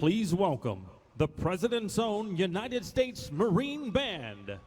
Please welcome the President's Own United States Marine Band.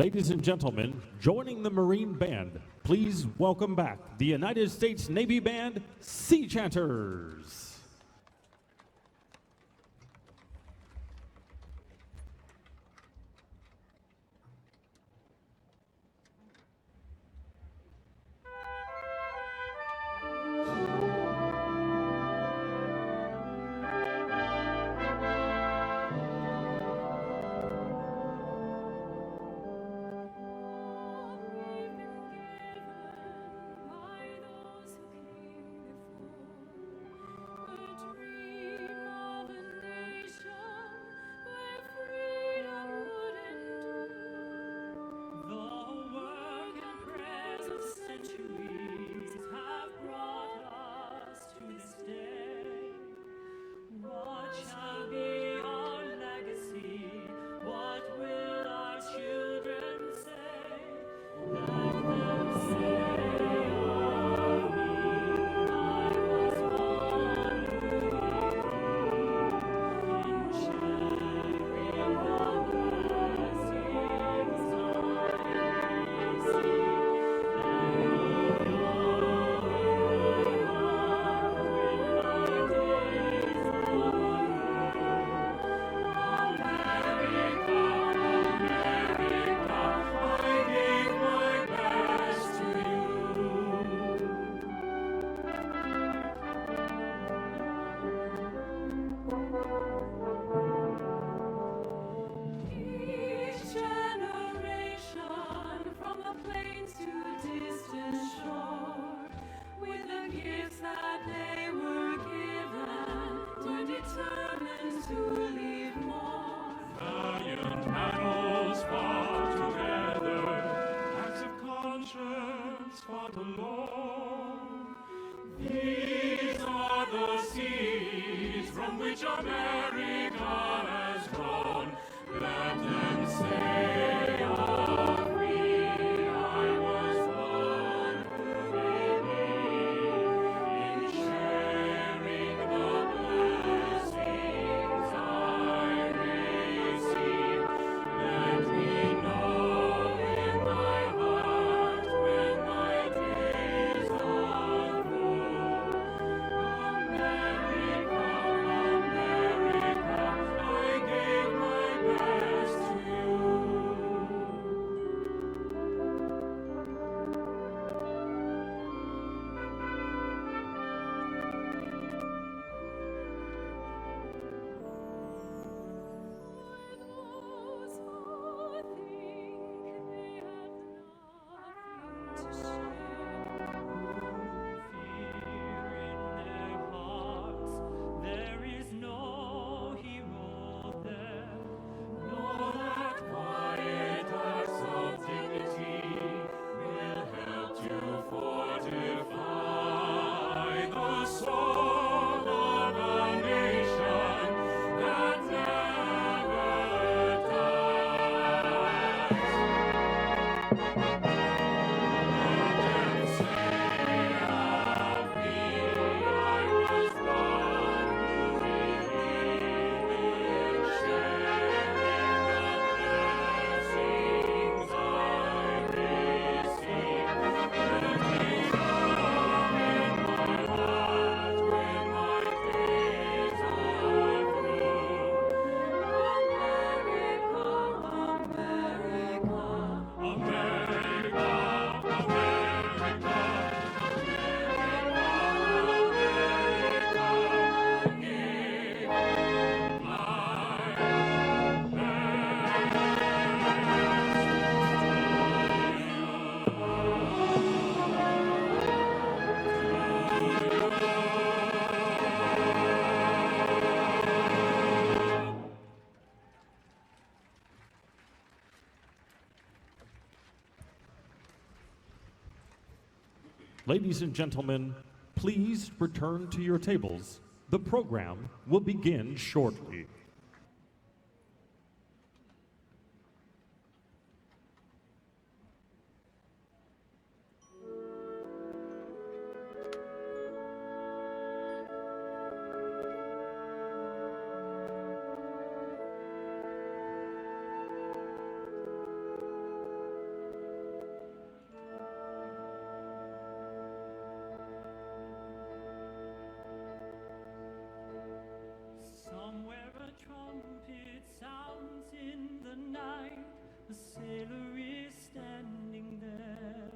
Ladies and gentlemen, joining the Marine Band, please welcome back the United States Navy Band, Sea Chanters. Ladies and gentlemen, please return to your tables. The program will begin shortly. Somewhere a trumpet sounds in the night, a sailor is standing there.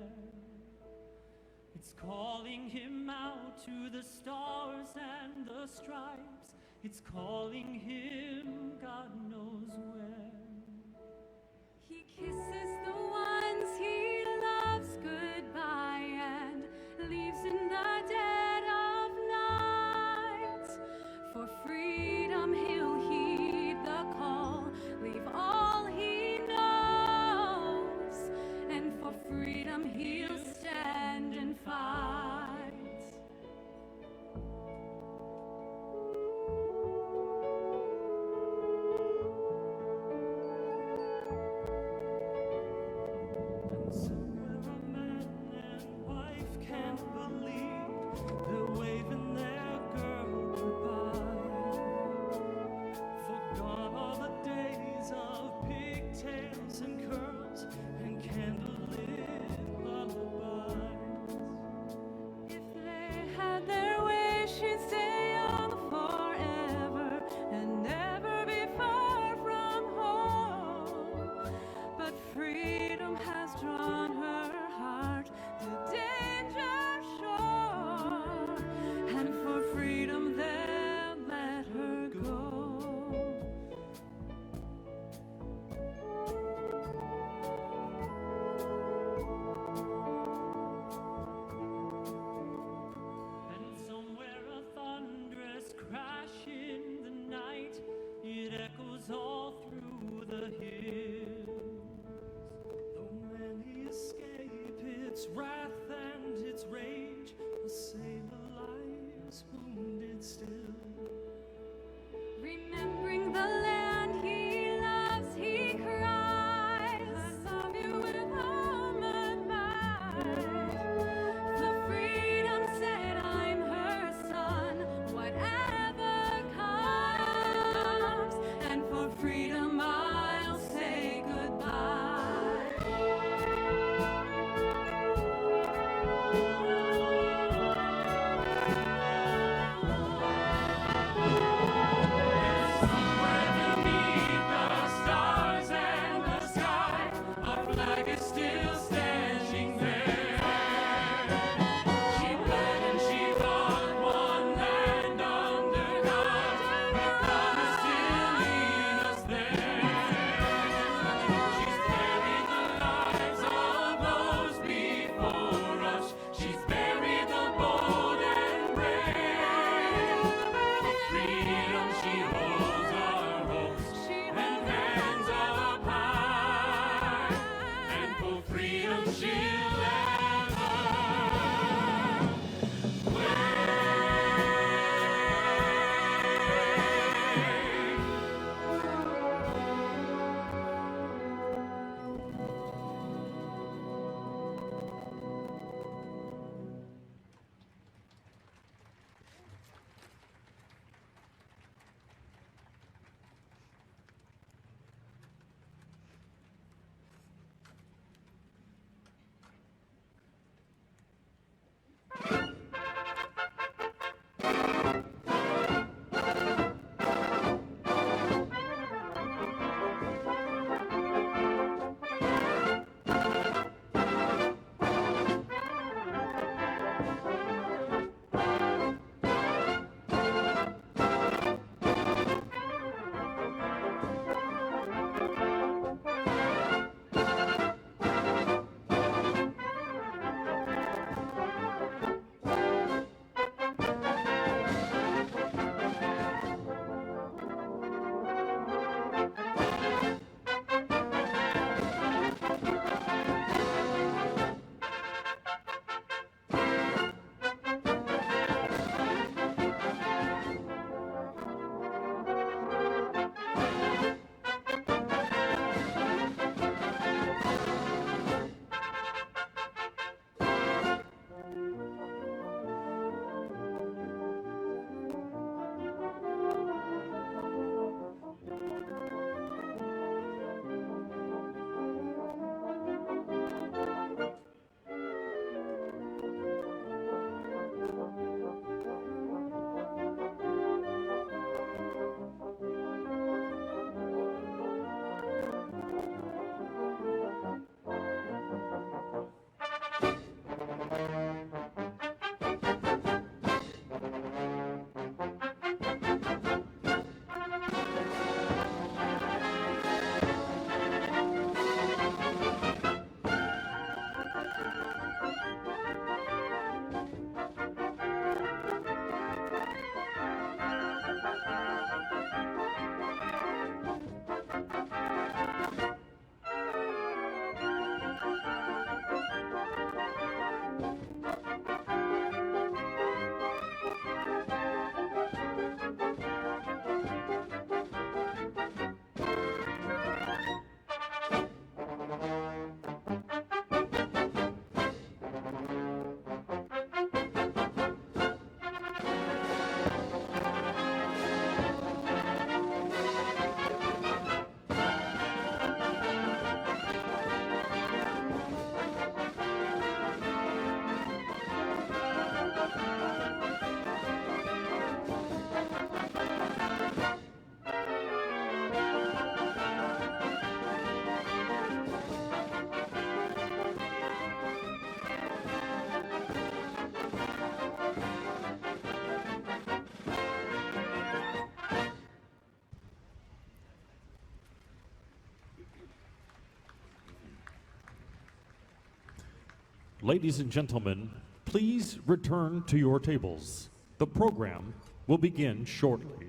It's calling him out to the stars and the stripes. It's calling him God knows where. He kisses the ones he loves goodbye and leaves in the dead of night. For freedom he'll heed the call, leave all he knows, and for freedom he'll stand and fight. And somewhere a man and wife can't believe they're waving their girl goodbye. Forgot all the days of pigtails and curls and candlelit lullabies. If they had their way, she'd stay young forever and never be far from home. But freedom has drawn her heart to danger shore, and for freedom they'll let her go. And somewhere a thunderous crash in the night, it echoes all through the hills. Though many escape its wrath and its rage, a sailor lies wounded still. Remembering the land he loves, he cries, I love you with all my might. For freedom said, I'm her son, whatever comes, and for freedom I'll say goodbye. Somewhere beneath the stars and the sky, our flag is still standing there. She bled and she fought, one hand under God, but God is still leading us there. She's buried the lives of those before us. She's buried the bold and brave. For freedom she holds our hopes and hands up high, and for freedom she'll ever Ladies and gentlemen, please return to your tables. The program will begin shortly.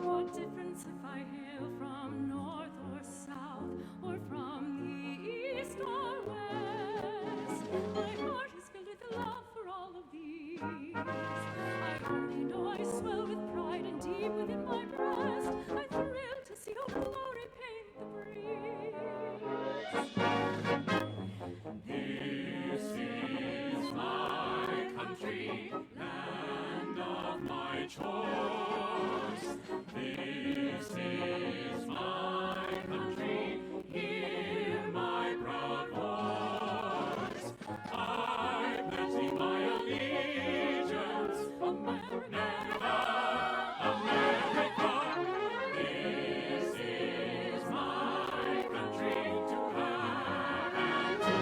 What difference if I hail from north or south, or from the east or west? My heart is filled with love for all of these. I only know I swell with pride, and deep within my breast I thrill to see your glory paint the breeze. This is my country, land of my choice. This is my country, hear my proud voice. I pledge my allegiance, America, America. This is my country to have and to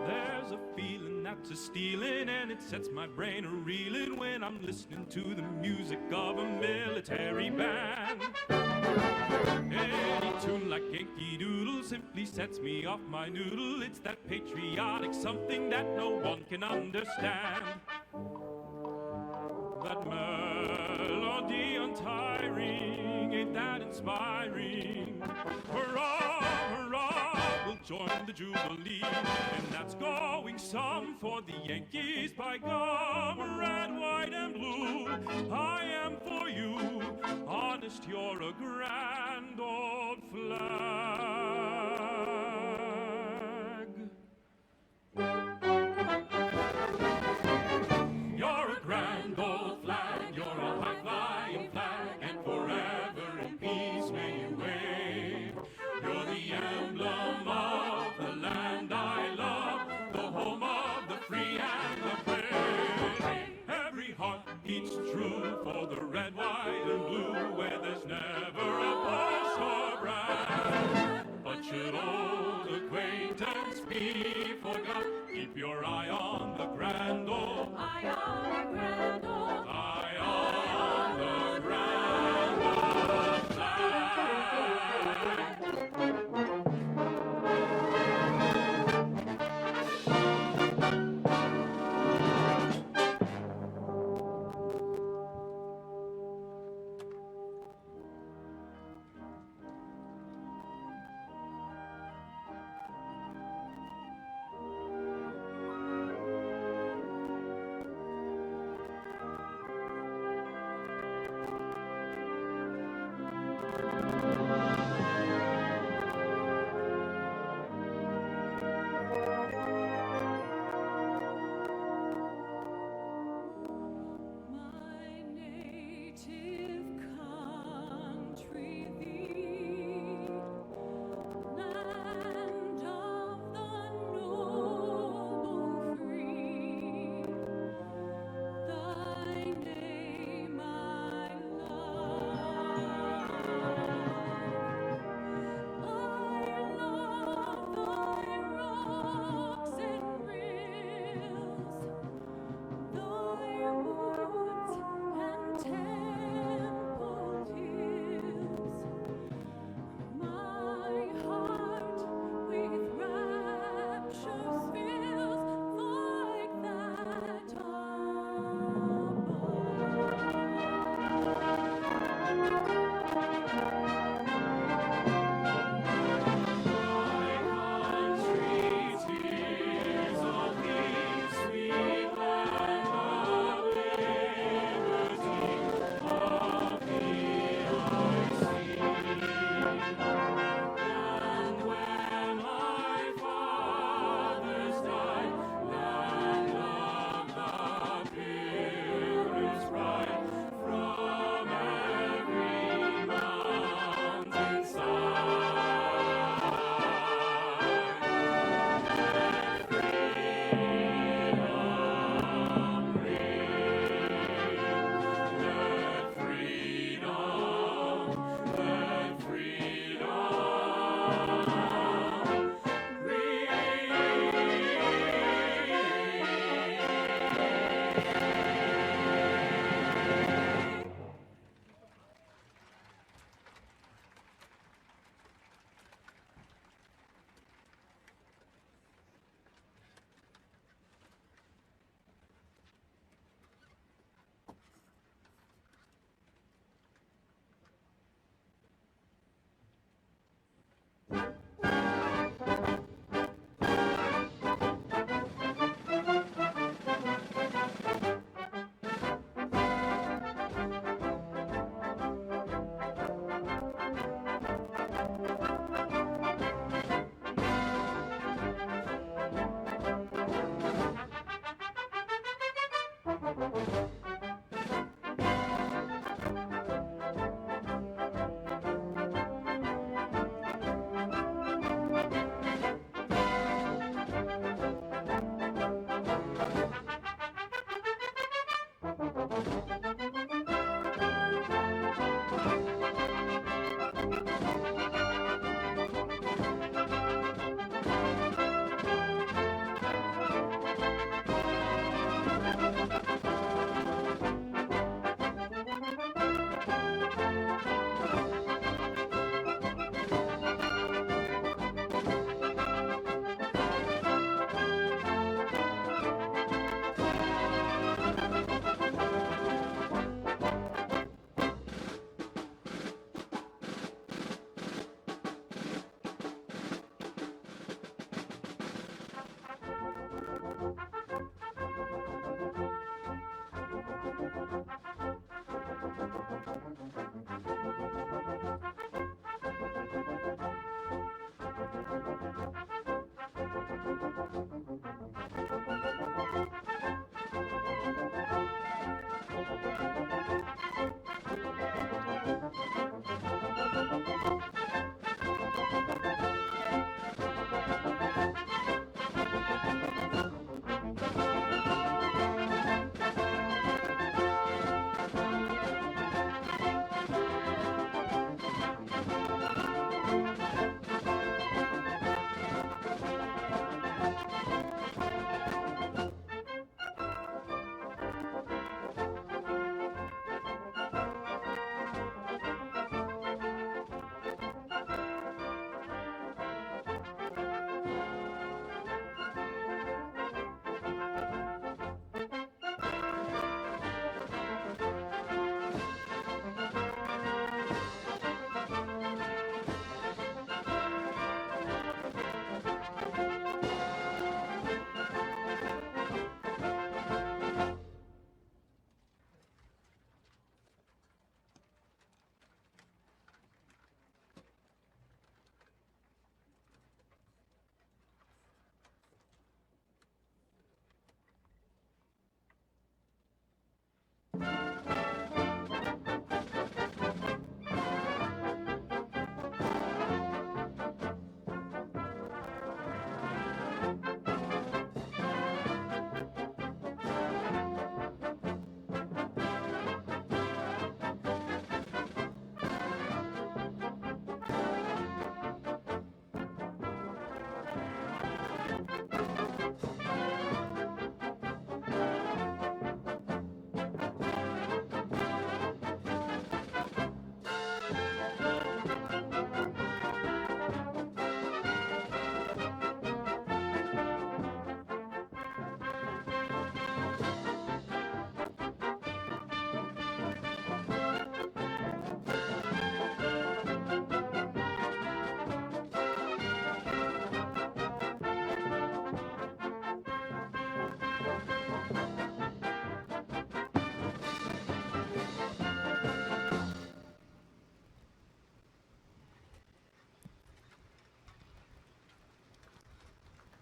There's a feeling that's a stealing, and it sets my brain a reeling when I'm listening to the music of a military band. Any tune like Yankee Doodle simply sets me off my noodle. It's that patriotic something that no one can understand. That melody untiring, ain't that inspiring? Hurrah, hurrah, we'll join the Jubilee. And that's going some for the Yankees, by gum, red, white, and blue. I am for you, honest, you're a grand old flag. You're a grand old flag, you're a high-flying flag, and forever in peace may you wave. You're the emblem of the land I love, the home of the free and the brave. Every heart beats true for the red, white, and blue, where there's never a boast or brag. But should old acquaintance be forgot, Keep your eye on the grand old, I am a grand old eye on the grand old flag. my native country, thee, land of the noble free. Thy name I love. I love thy rocks and rills, thy woods and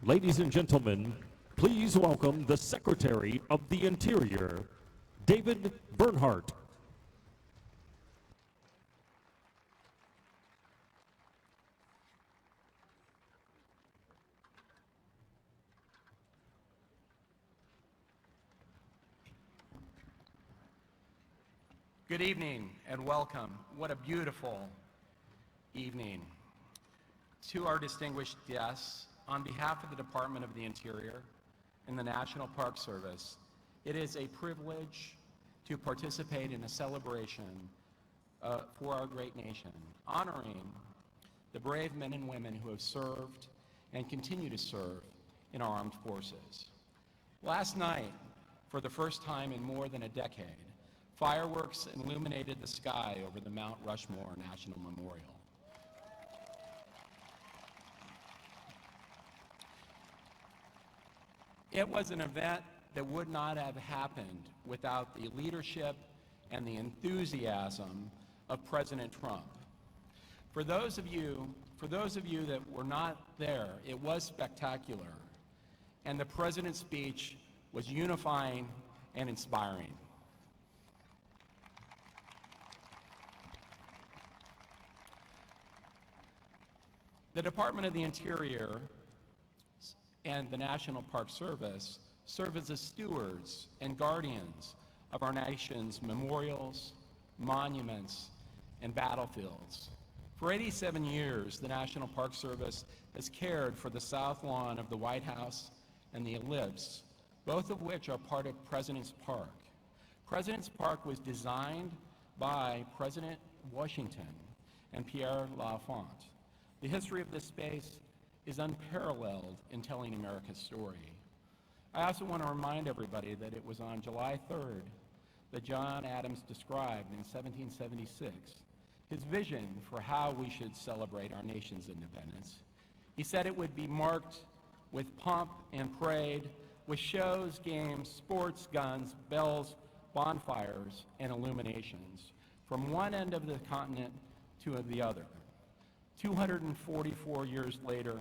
Ladies and gentlemen, please welcome the Secretary of the Interior, David Bernhardt. Good evening and welcome. What a beautiful evening. To our distinguished guests, on behalf of the Department of the Interior and the National Park Service, it is a privilege to participate in a celebration for our great nation, honoring the brave men and women who have served and continue to serve in our armed forces. Last night, for the first time in more than a decade, fireworks illuminated the sky over the Mount Rushmore National Memorial. It was an event that would not have happened without the leadership and the enthusiasm of President Trump. For those of you that were not there, it was spectacular, and the president's speech was unifying and inspiring. The Department of the Interior and the National Park Service serve as the stewards and guardians of our nation's memorials, monuments, and battlefields. For 87 years, the National Park Service has cared for the south lawn of the White House and the Ellipse, both of which are part of President's Park. President's Park was designed by President Washington and Pierre L'Enfant. The history of this space is unparalleled in telling America's story. I also want to remind everybody that it was on July 3rd that John Adams described in 1776 his vision for how we should celebrate our nation's independence. He said it would be marked with pomp and parade, with shows, games, sports, guns, bells, bonfires, and illuminations, from one end of the continent to the other. 244 years later,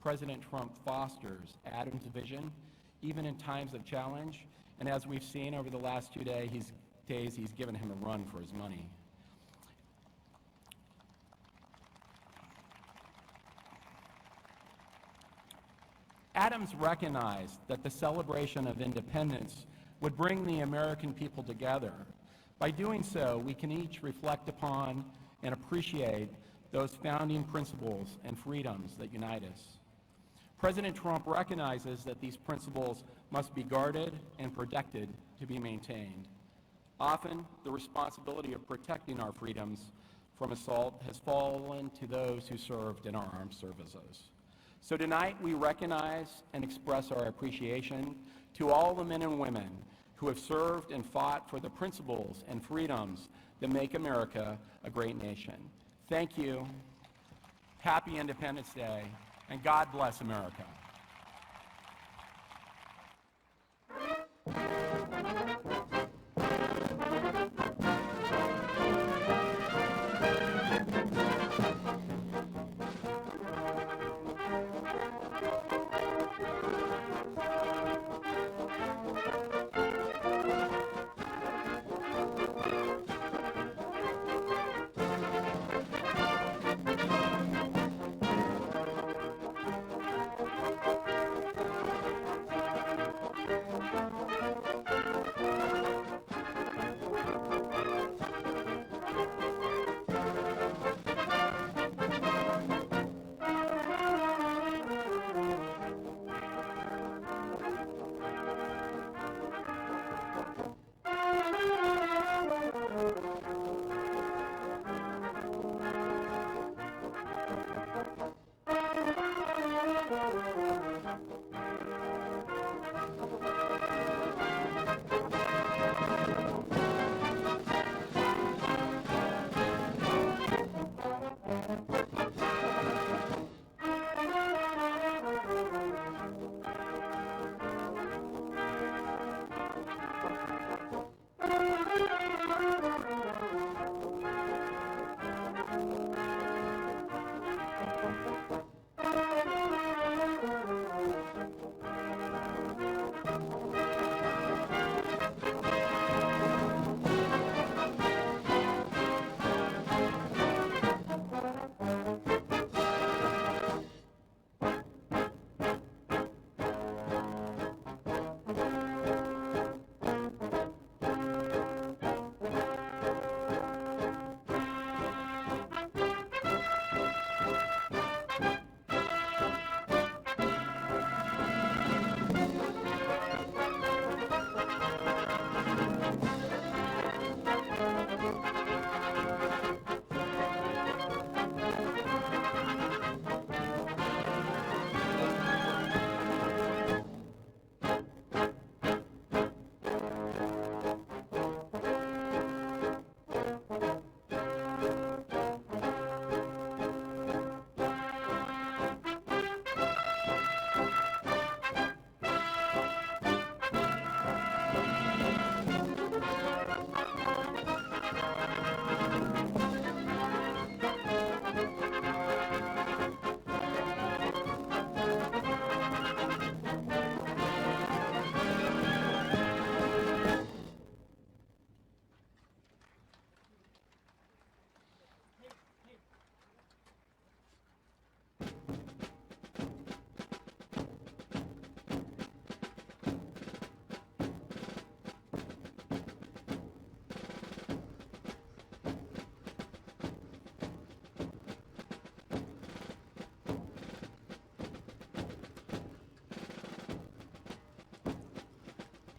President Trump fosters Adams' vision, even in times of challenge, and as we've seen over the last 2 days, he's given him a run for his money. Adams recognized that the celebration of independence would bring the American people together. By doing so, we can each reflect upon and appreciate those founding principles and freedoms that unite us. President Trump recognizes that these principles must be guarded and protected to be maintained. Often, the responsibility of protecting our freedoms from assault has fallen to those who served in our armed services. So tonight, we recognize and express our appreciation to all the men and women who have served and fought for the principles and freedoms that make America a great nation. Thank you. Happy Independence Day, and God bless America.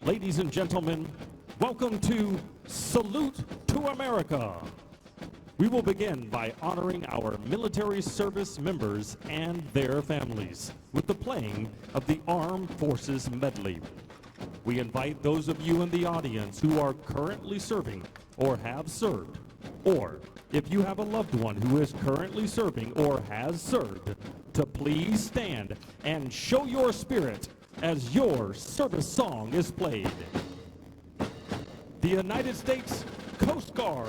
Ladies and gentlemen, welcome to Salute to America. We will begin by honoring our military service members and their families with the playing of the Armed Forces Medley. We invite those of you in the audience who are currently serving or have served, or if you have a loved one who is currently serving or has served, to please stand and show your spirit as your service song is played. The United States Coast Guard.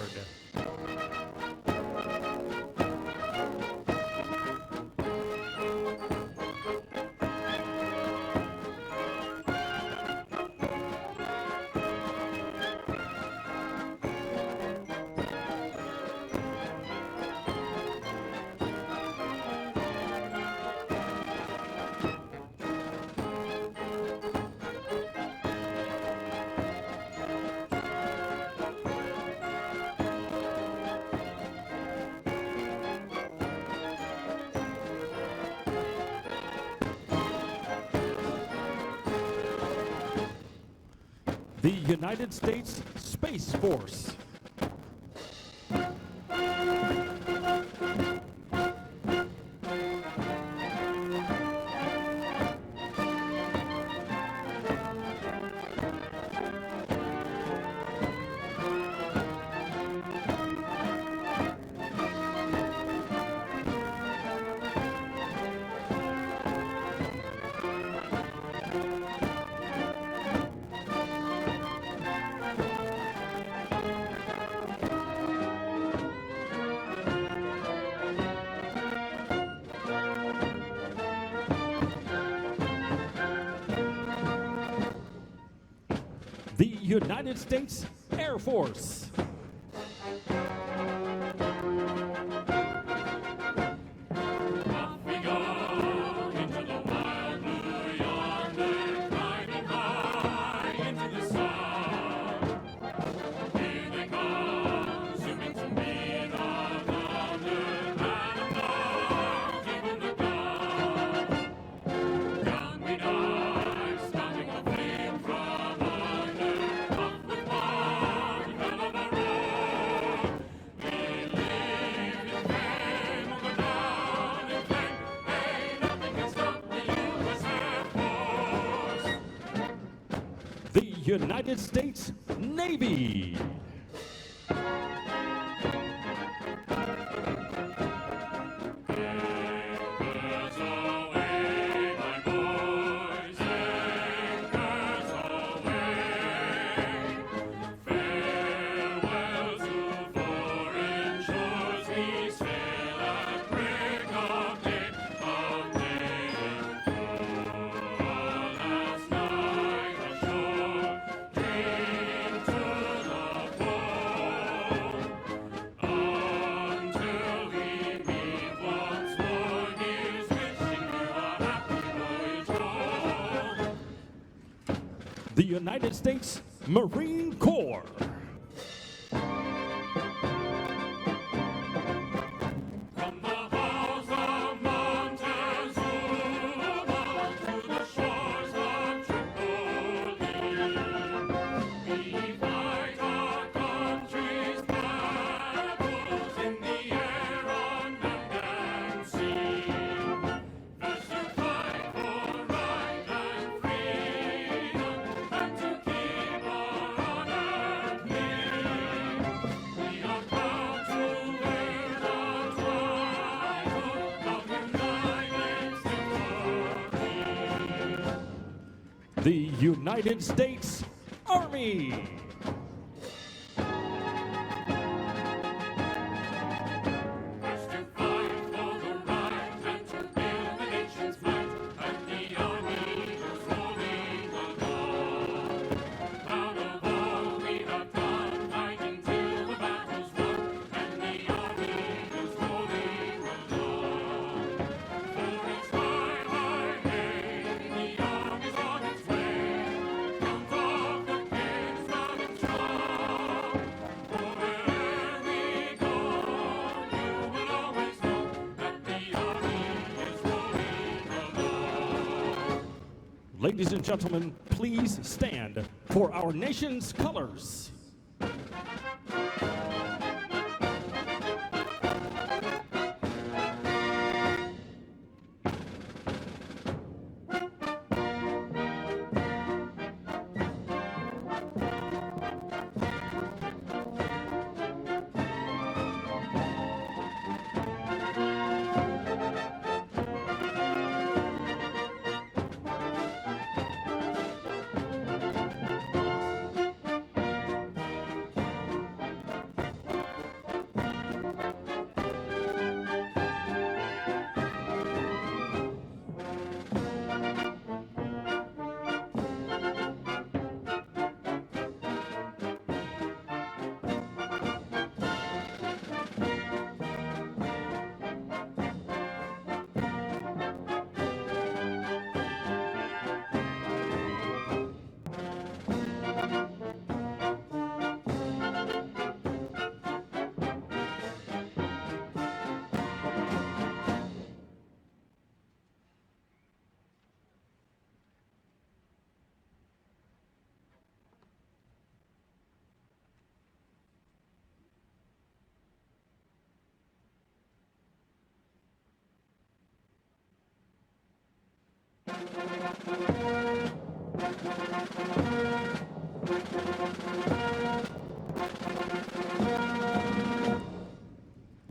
The United States Space Force. The United States Air Force. Off we go into the wild blue yonder, climbing high into the sun. Here they come, zooming to meet our thunder, and along keeping the gun. Down we dive, starting a flame from under, off with one hell of a roar. We live in fame, we'll go down in flame. Hey, nothing can stop the U.S. Air Force. The United States Navy. Anchors away, my boys, anchors away. Farewell to foreign shores, we sail at break of day, of day. Last night ashore, drink to the full, until we meet once more. Here's wishing you a happy voyage home. The United States Marine Corps. From the halls of Montezuma to the shores of Tripoli, we fight our country's battles in the air, on land and sea. First to fight for right and freedom, and to keep our honor clean. We are proud to wear the title of United States. The United States Army. First to fight for the right and to build the nation's might, and the army goes rolling along. Proud of all we have done, fighting till the battle's won, and the army goes rolling along. For it's high, high, hey, the army's on its way. Count off the pins from Ladies and gentlemen, please stand for our nation's colors.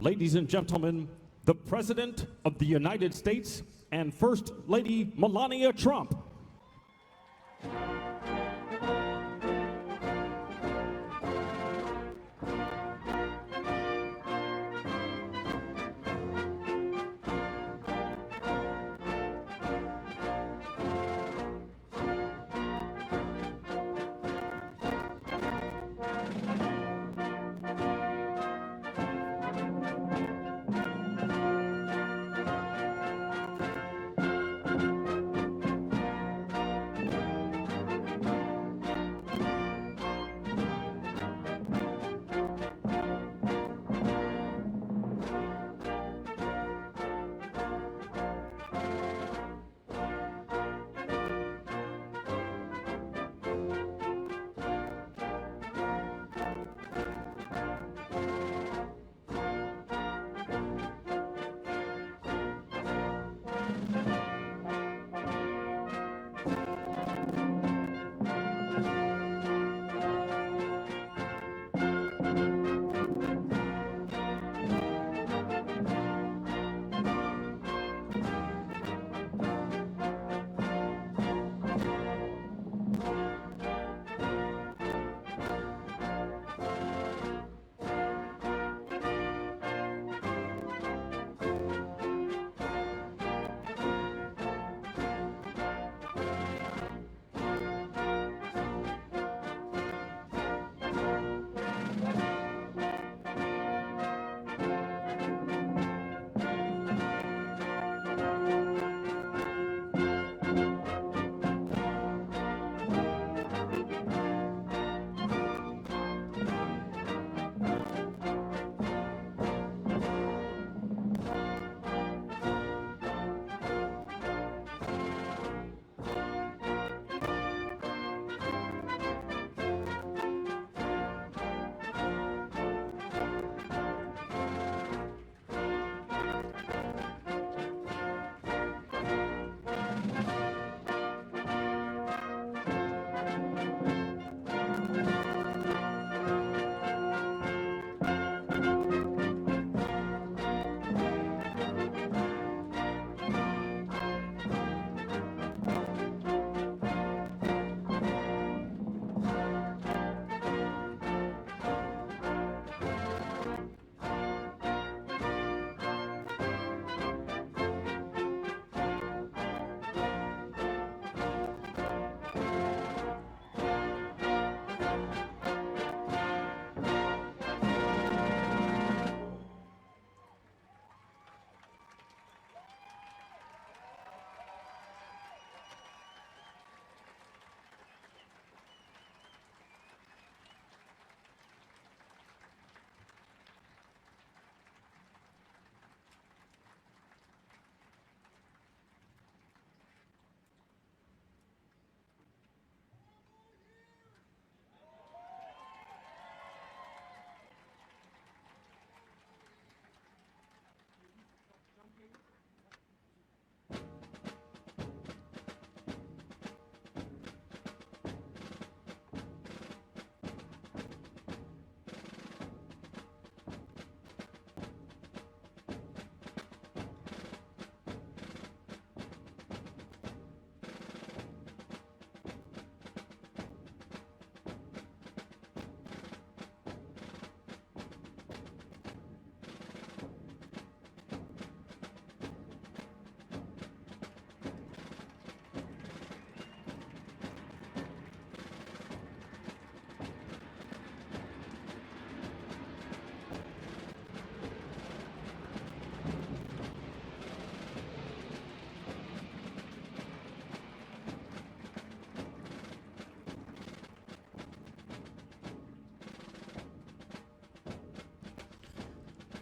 Ladies and gentlemen, the President of the United States and First Lady Melania Trump.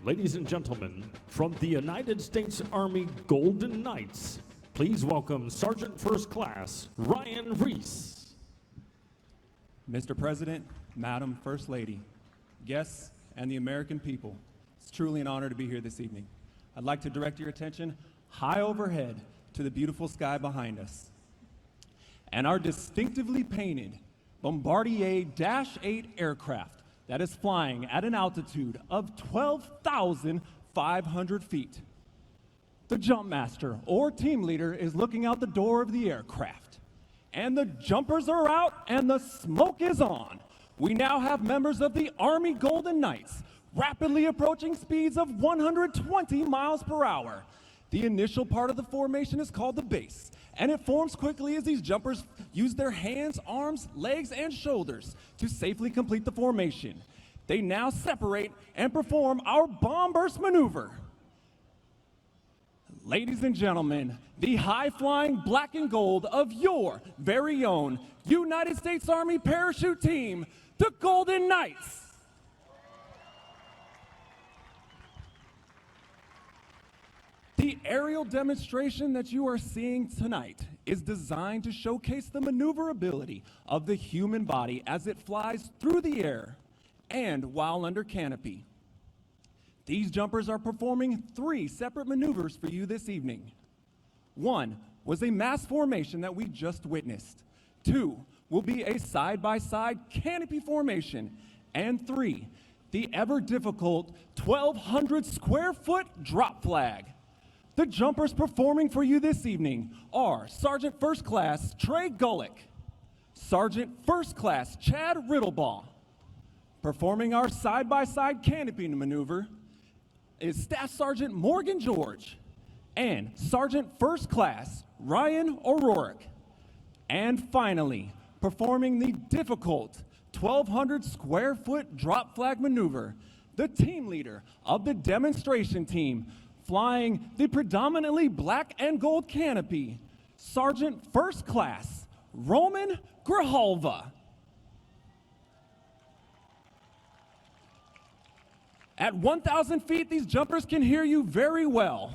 Ladies and gentlemen, from the United States Army Golden Knights, please welcome Sergeant First Class Ryan Reese. Mr. President, Madam First Lady, guests, and the American people, it's truly an honor to be here this evening. I'd like to direct your attention high overhead to the beautiful sky behind us and our distinctively painted Bombardier Dash 8 aircraft that is flying at an altitude of 12,500 feet. The jump master or team leader is looking out the door of the aircraft, and the jumpers are out and the smoke is on. We now have members of the Army Golden Knights rapidly approaching speeds of 120 miles per hour. The initial part of the formation is called the base, and it forms quickly as these jumpers use their hands, arms, legs, and shoulders to safely complete the formation. They now separate and perform our bomb burst maneuver. Ladies and gentlemen, the high-flying black and gold of your very own United States Army parachute team, the Golden Knights. The aerial demonstration that you are seeing tonight is designed to showcase the maneuverability of the human body as it flies through the air and while under canopy. These jumpers are performing 3 separate maneuvers for you this evening. 1 was a mass formation that we just witnessed. 2 will be a side-by-side canopy formation. And 3, the ever-difficult 1,200 square foot drop flag. The jumpers performing for you this evening are Sergeant First Class Trey Gullick, Sergeant First Class Chad Riddlebaugh. Performing our side-by-side canopy maneuver is Staff Sergeant Morgan George and Sergeant First Class Ryan O'Rourke. And finally, performing the difficult 1,200 square foot drop flag maneuver, the team leader of the demonstration team, flying the predominantly black and gold canopy, Sergeant First Class Roman Grijalva. At 1,000 feet, these jumpers can hear you very well.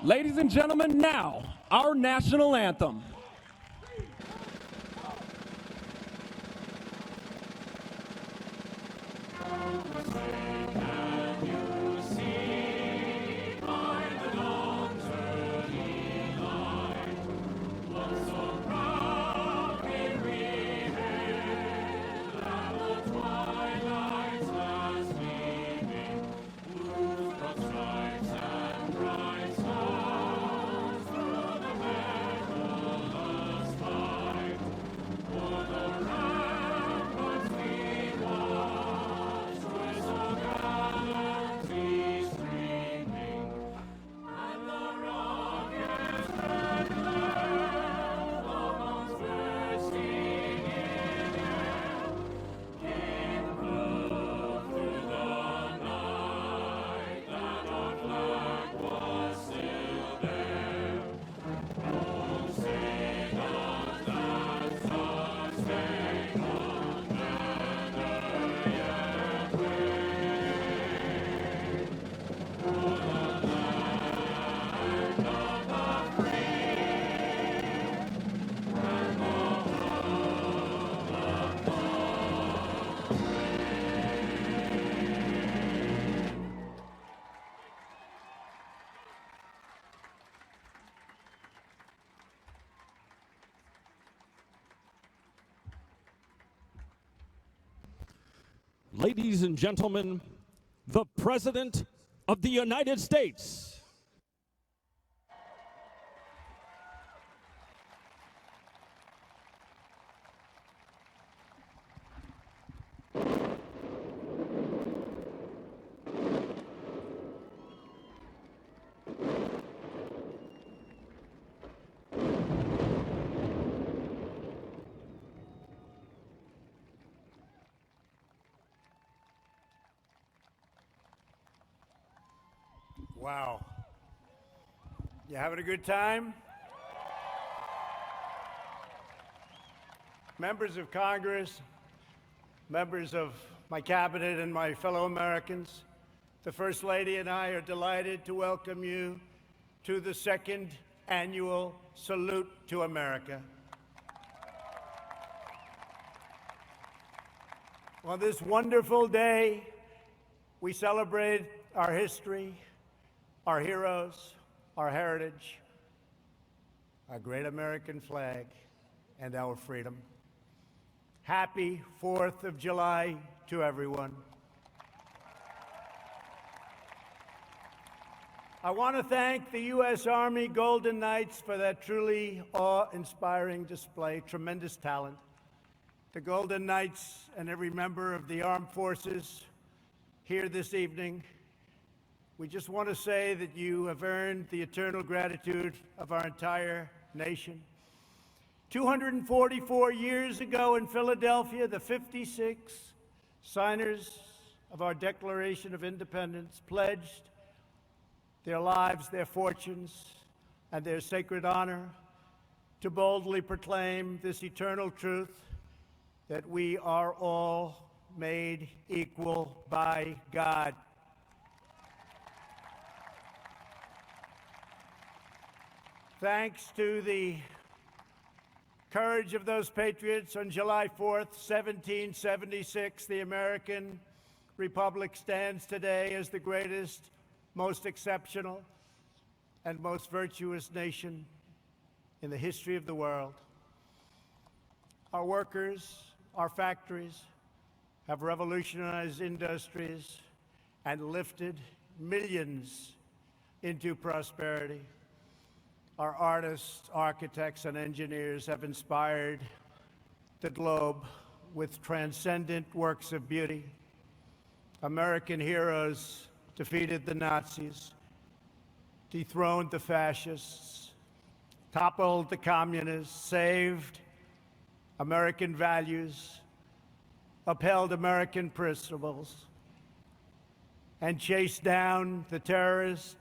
Ladies and gentlemen, now, our national anthem. Ladies and gentlemen, the President of the United States. Wow. You having a good time? Members of Congress, members of my cabinet, and my fellow Americans, the First Lady and I are delighted to welcome you to the second annual Salute to America. On this wonderful day, we celebrate our history, our heroes, our heritage, our great American flag, and our freedom. Happy 4th of July to everyone. I want to thank the U.S. Army Golden Knights for that truly awe-inspiring display, tremendous talent. The Golden Knights and every member of the armed forces here this evening, we just want to say that you have earned the eternal gratitude of our entire nation. 244 years ago in Philadelphia, the 56 signers of our Declaration of Independence pledged their lives, their fortunes, and their sacred honor to boldly proclaim this eternal truth that we are all made equal by God. Thanks to the courage of those patriots, on July 4th, 1776, the American Republic stands today as the greatest, most exceptional, and most virtuous nation in the history of the world. Our workers, our factories have revolutionized industries and lifted millions into prosperity. Our artists, architects, and engineers have inspired the globe with transcendent works of beauty. American heroes defeated the Nazis, dethroned the fascists, toppled the communists, saved American values, upheld American principles, and chased down the terrorists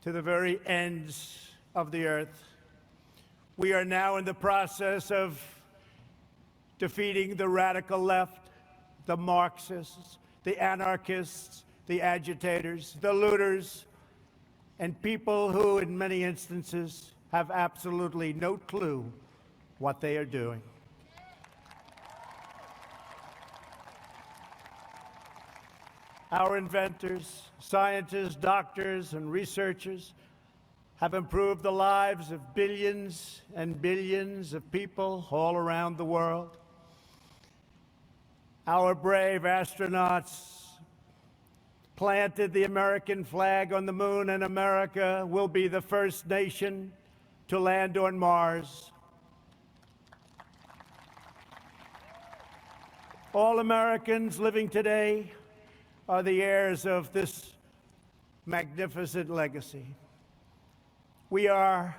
to the very ends of the earth. We are now in the process of defeating the radical left, the Marxists, the anarchists, the agitators, the looters, and people who, in many instances, have absolutely no clue what they are doing. Our inventors, scientists, doctors, and researchers have improved the lives of billions and billions of people all around the world. Our brave astronauts planted the American flag on the moon, and America will be the first nation to land on Mars. All Americans living today are the heirs of this magnificent legacy. We are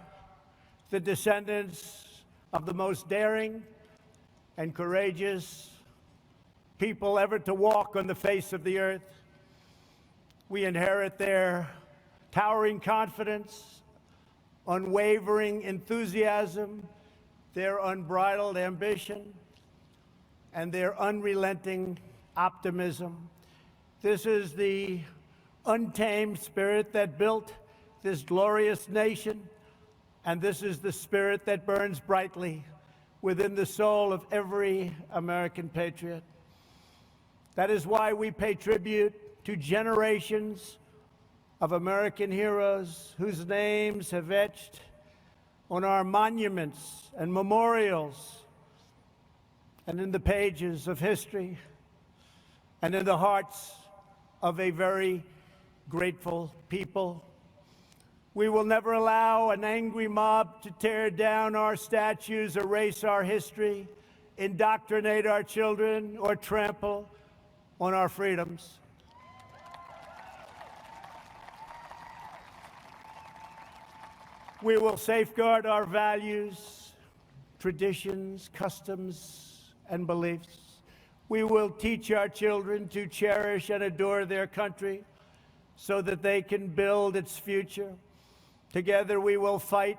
the descendants of the most daring and courageous people ever to walk on the face of the earth. We inherit their towering confidence, unwavering enthusiasm, their unbridled ambition, and their unrelenting optimism. This is the untamed spirit that built this glorious nation, and this is the spirit that burns brightly within the soul of every American patriot. That is why we pay tribute to generations of American heroes whose names have etched on our monuments and memorials and in the pages of history and in the hearts of a very grateful people. We will never allow an angry mob to tear down our statues, erase our history, indoctrinate our children, or trample on our freedoms. We will safeguard our values, traditions, customs, and beliefs. We will teach our children to cherish and adore their country so that they can build its future. Together we will fight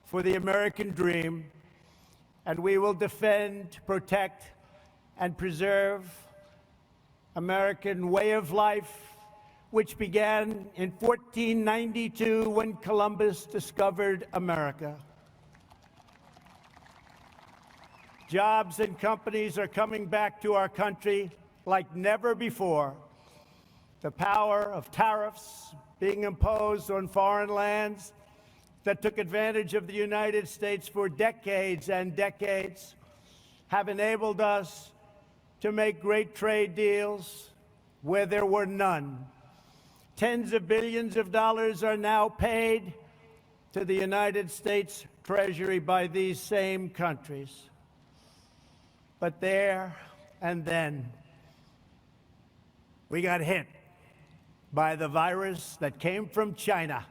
for the American dream, and we will defend, protect, and preserve American way of life, which began in 1492 when Columbus discovered America. Jobs and companies are coming back to our country like never before. The power of tariffs being imposed on foreign lands that took advantage of the United States for decades and decades have enabled us to make great trade deals where there were none. Tens of billions of dollars are now paid to the United States Treasury by these same countries. But there and then, we got hit by the virus that came from China.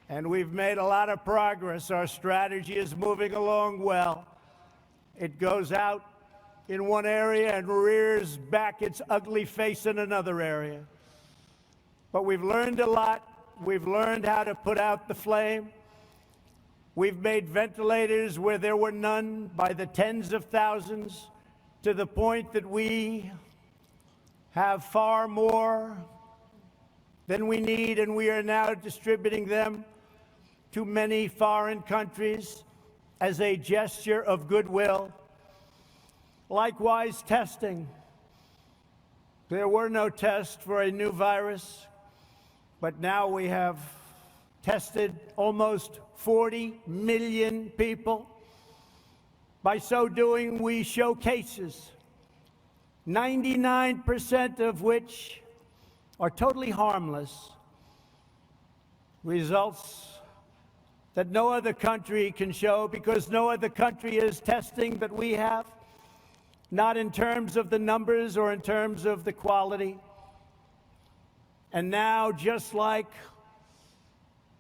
And we've made a lot of progress. Our strategy is moving along well. It goes out in one area and rears back its ugly face in another area. But we've learned a lot. We've learned how to put out the flame. We've made ventilators where there were none by the tens of thousands, to the point that we have far more than we need, and we are now distributing them to many foreign countries as a gesture of goodwill. Likewise, testing. There were no tests for a new virus, but now we have tested almost 40 million people. By so doing, we show cases, 99% of which are totally harmless. Results that no other country can show, because no other country is testing that we have, not in terms of the numbers or in terms of the quality. And now, just like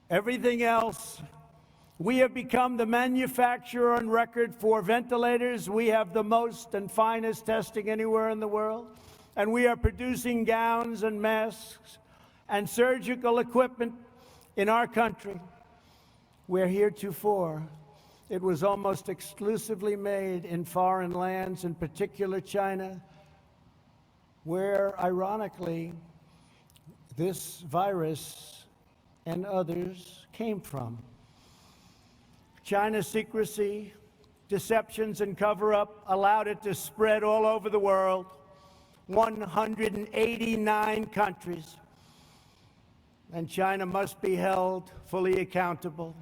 everything else, we have become the manufacturer on record for ventilators. We have the most and finest testing anywhere in the world. And we are producing gowns and masks and surgical equipment in our country, where heretofore it was almost exclusively made in foreign lands, in particular China, where, ironically, this virus and others came from. China's secrecy, deceptions, and cover-up allowed it to spread all over the world, 189 countries. And China must be held fully accountable.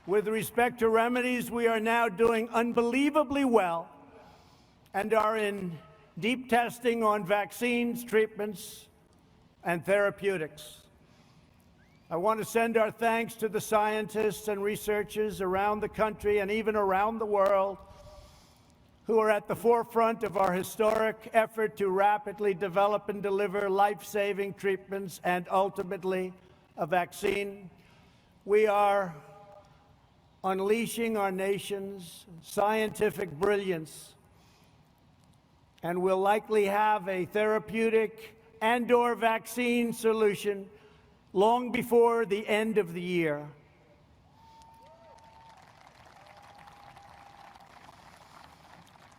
With respect to remedies, we are now doing unbelievably well and are in deep testing on vaccines, treatments, and therapeutics. I want to send our thanks to the scientists and researchers around the country and even around the world who are at the forefront of our historic effort to rapidly develop and deliver life-saving treatments and ultimately a vaccine. We are unleashing our nation's scientific brilliance, and will likely have a therapeutic and/or vaccine solution long before the end of the year.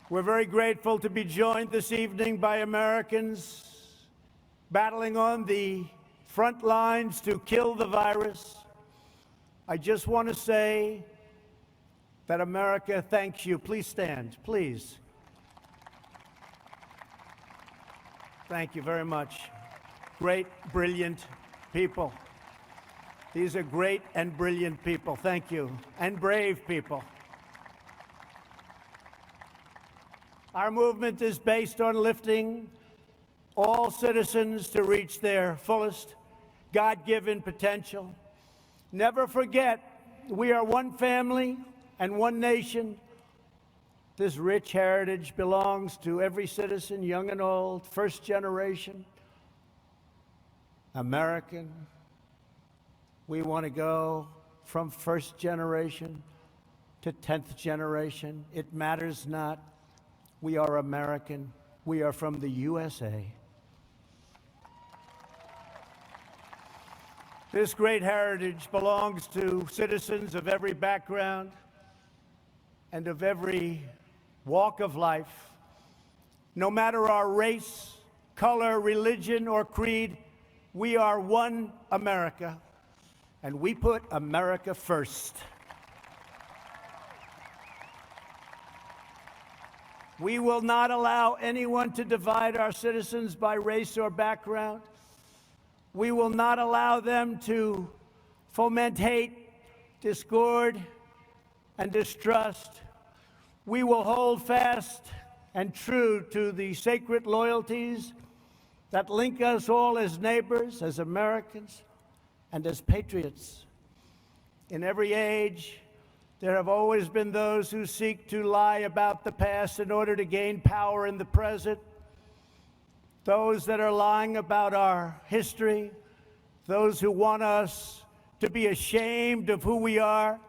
We're very grateful to be joined this evening by Americans battling on the front lines to kill the virus. I just want to say that America thanks you. Please stand, please. Thank you very much. Great, brilliant people. These are great and brilliant people. Thank you. And brave people. Our movement is based on lifting all citizens to reach their fullest God-given potential. Never forget, we are one family and one nation. This rich heritage belongs to every citizen, young and old, first generation American. We want to go from first generation to 10th generation. It matters not. We are American. We are from the USA. This great heritage belongs to citizens of every background and of every walk of life. No matter our race, color, religion, or creed, we are one America, and we put America first. We will not allow anyone to divide our citizens by race or background. We will not allow them to foment hate, discord, and distrust. We will hold fast and true to the sacred loyalties that link us all as neighbors, as Americans, and as patriots. In every age, there have always been those who seek to lie about the past in order to gain power in the present. Those that are lying about our history, those who want us to be ashamed of who we are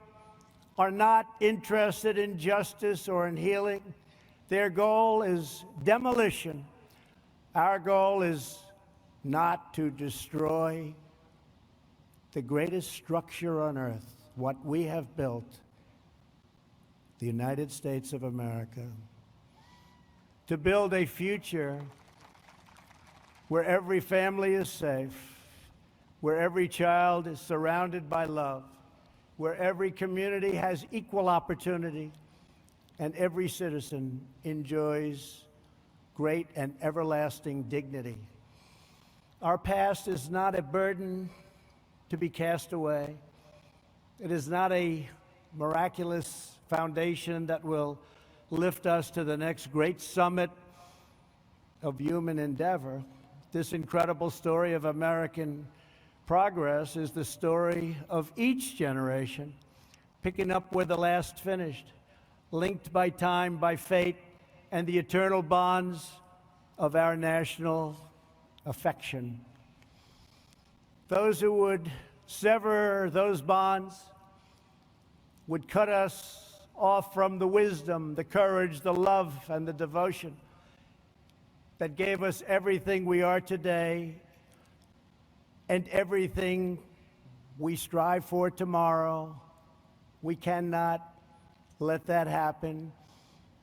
not interested in justice or in healing. Their goal is demolition. Our goal is not to destroy the greatest structure on earth, what we have built, the United States of America, to build a future where every family is safe, where every child is surrounded by love, where every community has equal opportunity, and every citizen enjoys great and everlasting dignity. Our past is not a burden to be cast away. It is not a miraculous foundation that will lift us to the next great summit of human endeavor. This incredible story of American progress is the story of each generation, picking up where the last finished, linked by time, by fate, and the eternal bonds of our national affection. Those who would sever those bonds would cut us off from the wisdom, the courage, the love, and the devotion that gave us everything we are today and everything we strive for tomorrow. We cannot let that happen.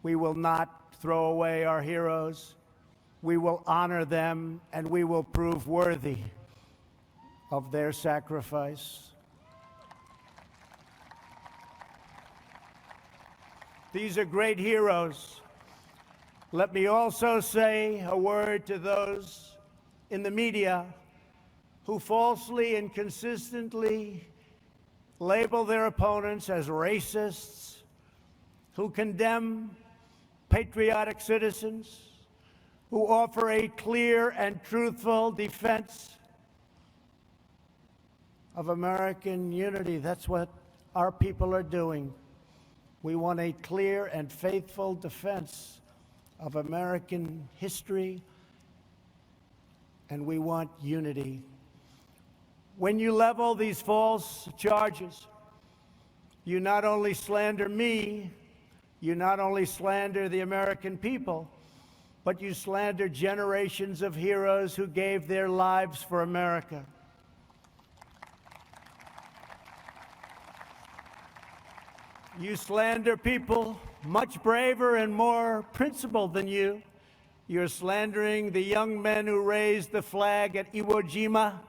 We will not throw away our heroes. We will honor them, and we will prove worthy of their sacrifice. These are great heroes. Let me also say a word to those in the media who falsely and consistently label their opponents as racists, who condemn patriotic citizens, who offer a clear and truthful defense of American unity. That's what our people are doing. We want a clear and faithful defense of American history, and we want unity. When you level these false charges, you not only slander me, you not only slander the American people, but you slander generations of heroes who gave their lives for America. You slander people much braver and more principled than you. You're slandering the young men who raised the flag at Iwo Jima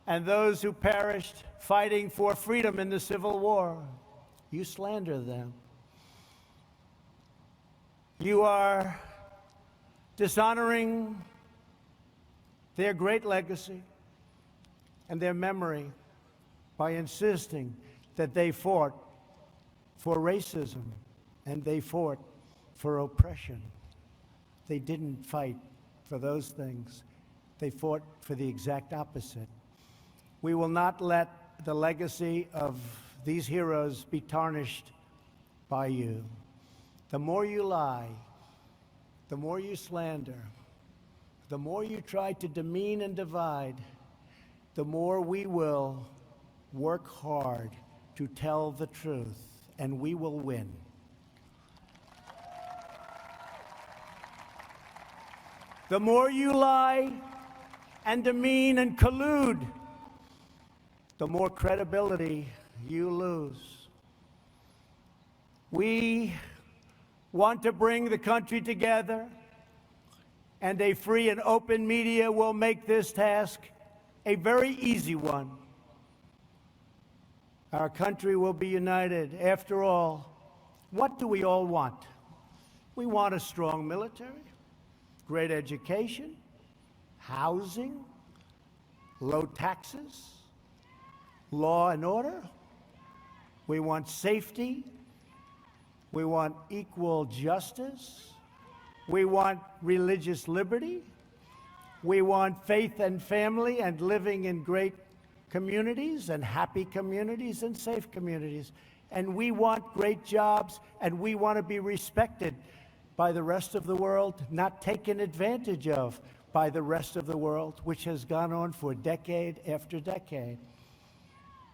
and those who perished fighting for freedom in the Civil War. You slander them. You are dishonoring their great legacy and their memory by insisting that they fought for racism and they fought for oppression. They didn't fight for those things. They fought for the exact opposite. We will not let the legacy of these heroes be tarnished by you. The more you lie, the more you slander, the more you try to demean and divide, the more we will work hard to tell the truth, and we will win. The more you lie and demean and collude, the more credibility you lose. We want to bring the country together, and a free and open media will make this task a very easy one. Our country will be united. After all, what do we all want? We want a strong military, great education, housing, low taxes, law and order. We want safety. We want equal justice. We want religious liberty. We want faith and family and living in great communities and happy communities and safe communities. And we want great jobs, and we want to be respected by the rest of the world, not taken advantage of by the rest of the world, which has gone on for decade after decade.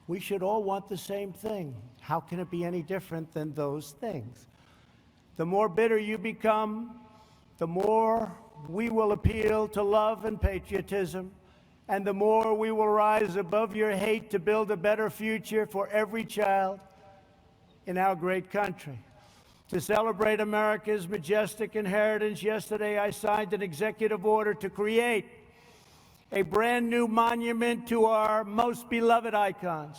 We should all want the same thing. How can it be any different than those things? The more bitter you become, the more we will appeal to love and patriotism, and the more we will rise above your hate to build a better future for every child in our great country. To celebrate America's majestic inheritance, yesterday I signed an executive order to create a brand new monument to our most beloved icons.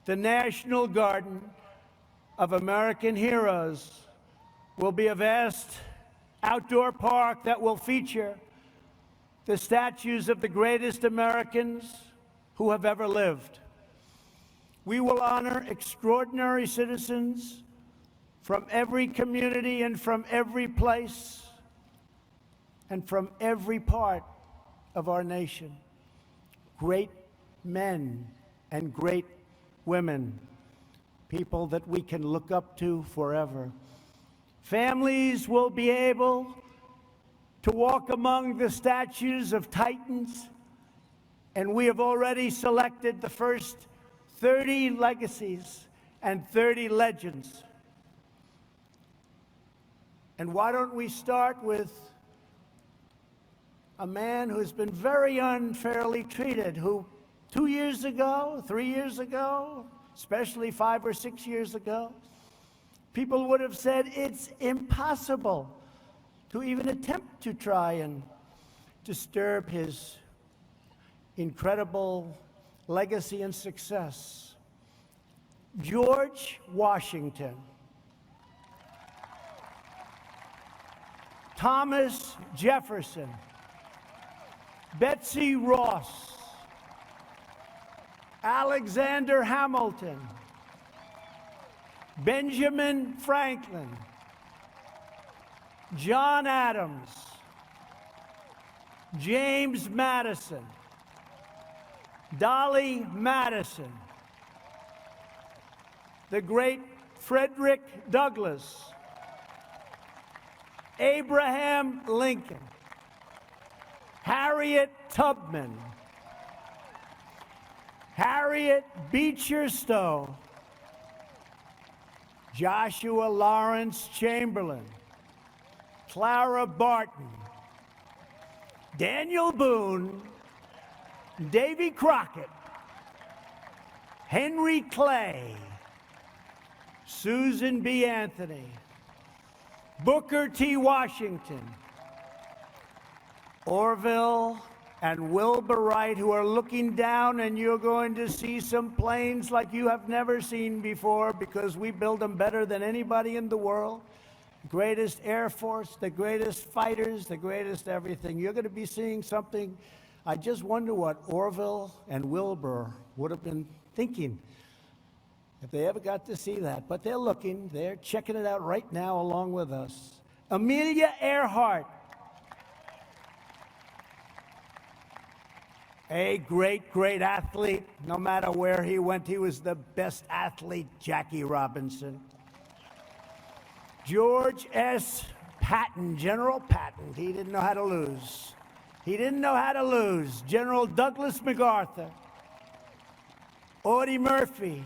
The National Garden of American Heroes will be a vast outdoor park that will feature the statues of the greatest Americans who have ever lived. We will honor extraordinary citizens from every community and from every place and from every part of our nation. Great men and great women, people that we can look up to forever. Families will be able to walk among the statues of titans, and we have already selected the first 30 legacies and 30 legends. And why don't we start with a man who's been very unfairly treated, who 2 years ago, 3 years ago, especially 5 or 6 years ago, people would have said it's impossible to even attempt to try and disturb his incredible legacy and success. George Washington, Thomas Jefferson, Betsy Ross, Alexander Hamilton, Benjamin Franklin, John Adams, James Madison, Dolly Madison, the great Frederick Douglass, Abraham Lincoln, Harriet Tubman, Harriet Beecher Stowe, Joshua Lawrence Chamberlain, Clara Barton, Daniel Boone, Davy Crockett, Henry Clay, Susan B. Anthony, Booker T. Washington, Orville and Wilbur Wright, who are looking down, and you're going to see some planes like you have never seen before, because we build them better than anybody in the world. Greatest Air Force, the greatest fighters, the greatest everything. You're going to be seeing something. I just wonder what Orville and Wilbur would have been thinking if they ever got to see that. But they're looking, they're checking it out right now along with us. Amelia Earhart, a great, great athlete. No matter where he went, he was the best athlete. Jackie Robinson. George S. Patton, General Patton. He didn't know how to lose. He didn't know how to lose. General Douglas MacArthur. Audie Murphy.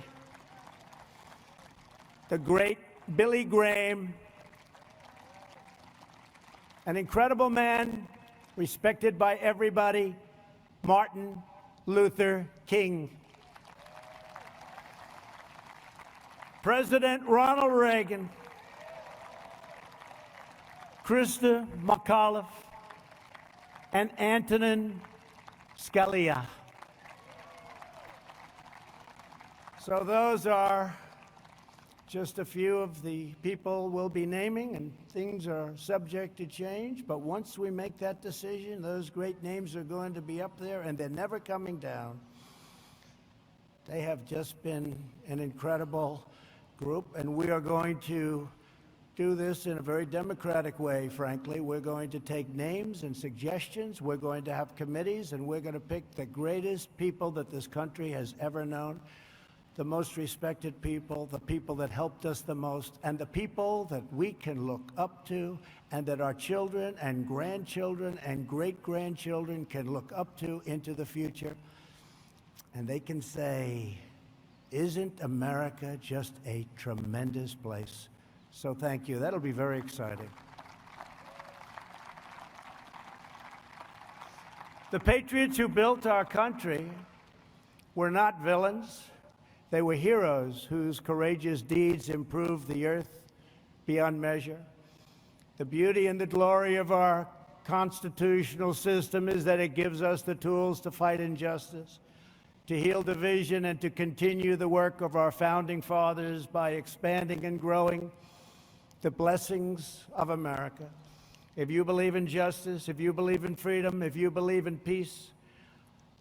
The great Billy Graham. An incredible man, respected by everybody. Martin Luther King. President Ronald Reagan, Krista McAuliffe, and Antonin Scalia. So those are just a few of the people we'll be naming, and things are subject to change. But once we make that decision, those great names are going to be up there, and they're never coming down. They have just been an incredible group, and we are going to do this in a very democratic way, frankly. We're going to take names and suggestions. We're going to have committees, and we're going to pick the greatest people that this country has ever known, the most respected people, the people that helped us the most, and the people that we can look up to and that our children and grandchildren and great-grandchildren can look up to into the future. And they can say, isn't America just a tremendous place? So thank you. That'll be very exciting. The patriots who built our country were not villains. They were heroes whose courageous deeds improved the earth beyond measure. The beauty and the glory of our constitutional system is that it gives us the tools to fight injustice, to heal division, and to continue the work of our founding fathers by expanding and growing the blessings of America. If you believe in justice, if you believe in freedom, if you believe in peace,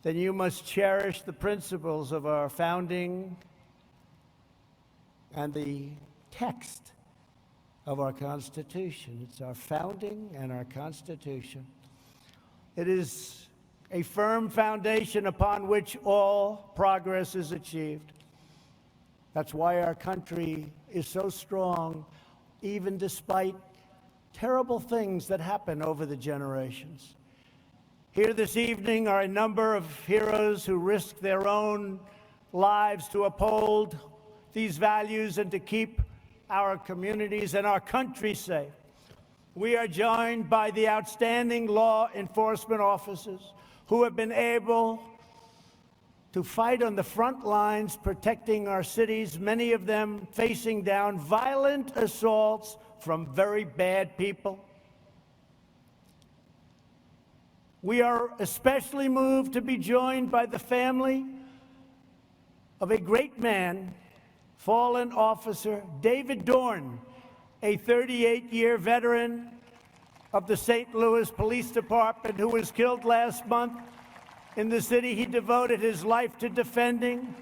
then you must cherish the principles of our founding and the text of our Constitution. It's our founding and our Constitution. It is a firm foundation upon which all progress is achieved. That's why our country is so strong, even despite terrible things that happen over the generations. Here this evening are a number of heroes who risked their own lives to uphold these values and to keep our communities and our country safe. We are joined by the outstanding law enforcement officers who have been able to fight on the front lines protecting our cities, many of them facing down violent assaults from very bad people. We are especially moved to be joined by the family of a great man, fallen officer David Dorn, a 38-year veteran of the St. Louis Police Department who was killed last month in the city he devoted his life to defending.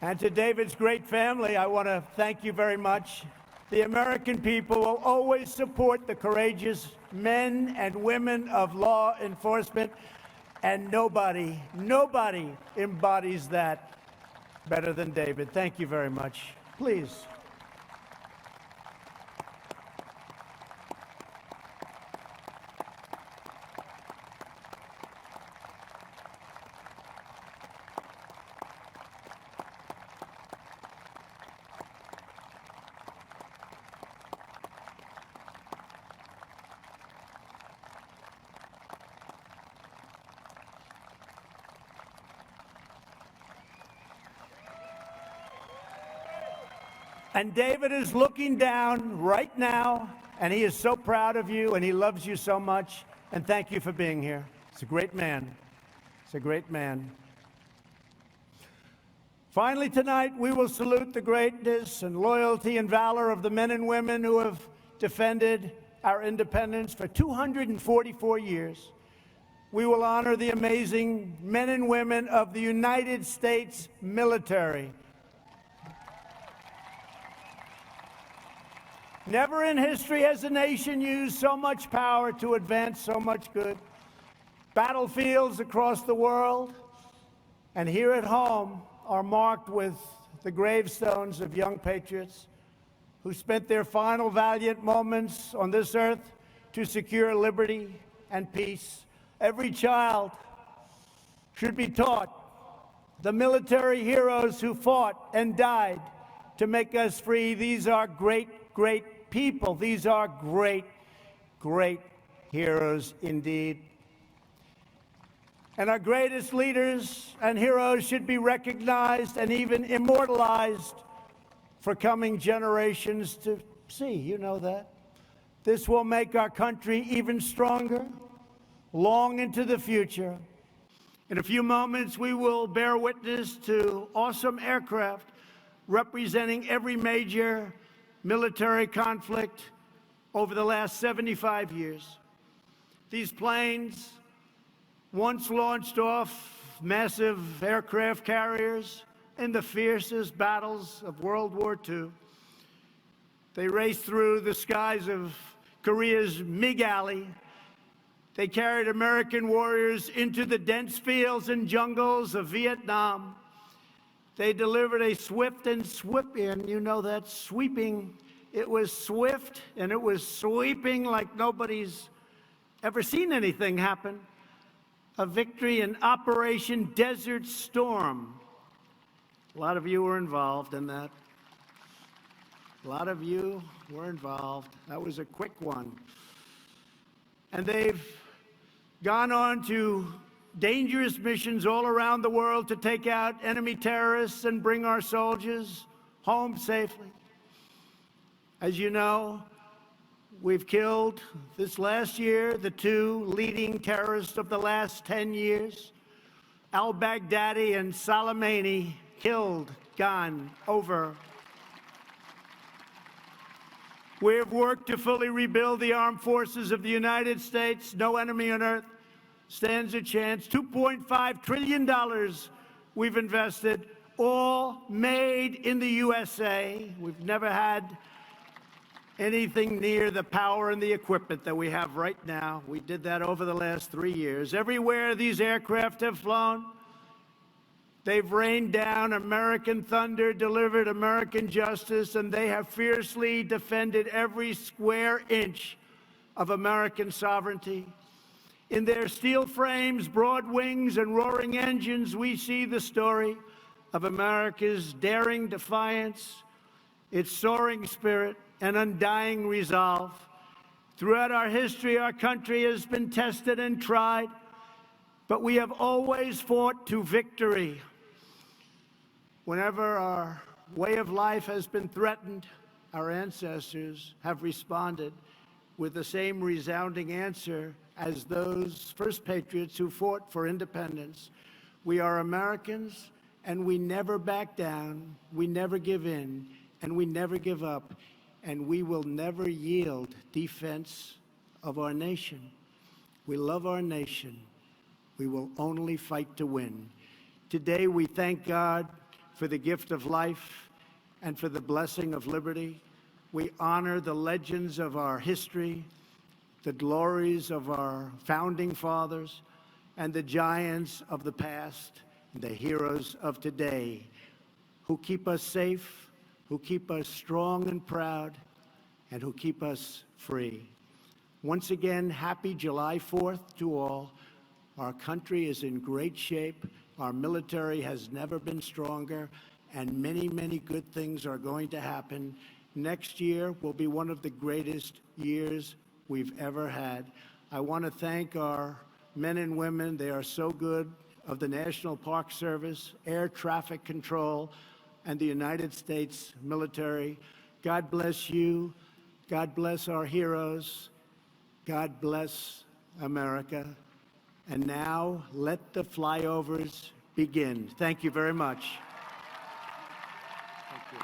And to David's great family, I want to thank you very much. The American people will always support the courageous men and women of law enforcement, and nobody embodies that better than David. Thank you very much. Please. And David is looking down right now, and he is so proud of you, and he loves you so much. And thank you for being here. It's a great man. It's a great man. Finally, tonight, we will salute the greatness and loyalty and valor of the men and women who have defended our independence for 244 years. We will honor the amazing men and women of the United States military. Never in history has a nation used so much power to advance so much good. Battlefields across the world and here at home are marked with the gravestones of young patriots who spent their final valiant moments on this earth to secure liberty and peace. Every child should be taught the military heroes who fought and died to make us free. These are great people. These are great, great heroes indeed. And our greatest leaders and heroes should be recognized and even immortalized for coming generations to see. You know that. This will make our country even stronger, long into the future. In a few moments, we will bear witness to awesome aircraft representing every major military conflict over the last 75 years. These planes once launched off massive aircraft carriers in the fiercest battles of World War II. They raced through the skies of Korea's MiG Alley. They carried American warriors into the dense fields and jungles of Vietnam. They delivered a swift and sweeping, you know that, sweeping. It was swift and it was sweeping like nobody's ever seen anything happen. A victory in Operation Desert Storm. A lot of you were involved in that. A lot of you were involved. That was a quick one. And they've gone on to dangerous missions all around the world to take out enemy terrorists and bring our soldiers home safely. As you know, we've killed this last year the two leading terrorists of the last 10 years, al-Baghdadi and Soleimani, killed, gone, over. We have worked to fully rebuild the armed forces of the United States. No enemy on earth stands a chance. $2.5 trillion we've invested, all made in the USA. We've never had anything near the power and the equipment that we have right now. We did that over the last 3 years. Everywhere these aircraft have flown, they've rained down American thunder, delivered American justice, and they have fiercely defended every square inch of American sovereignty. In their steel frames, broad wings, and roaring engines, we see the story of America's daring defiance, its soaring spirit, and undying resolve. Throughout our history, our country has been tested and tried, but we have always fought to victory. Whenever our way of life has been threatened, our ancestors have responded with the same resounding answer as those first patriots who fought for independence. We are Americans, and we never back down, we never give in, and we never give up, and we will never yield defense of our nation. We love our nation. We will only fight to win. Today, we thank God for the gift of life and for the blessing of liberty. We honor the legends of our history, the glories of our founding fathers, and the giants of the past, the heroes of today, who keep us safe, who keep us strong and proud, and who keep us free. Once again, happy July 4th to all. Our country is in great shape. Our military has never been stronger, and many, many good things are going to happen. Next year will be one of the greatest years we've ever had. I want to thank our men and women. They are so good, of the National Park Service, Air Traffic Control, and the United States military. God bless you. God bless our heroes. God bless America. And now, let the flyovers begin. Thank you very much. Thank you.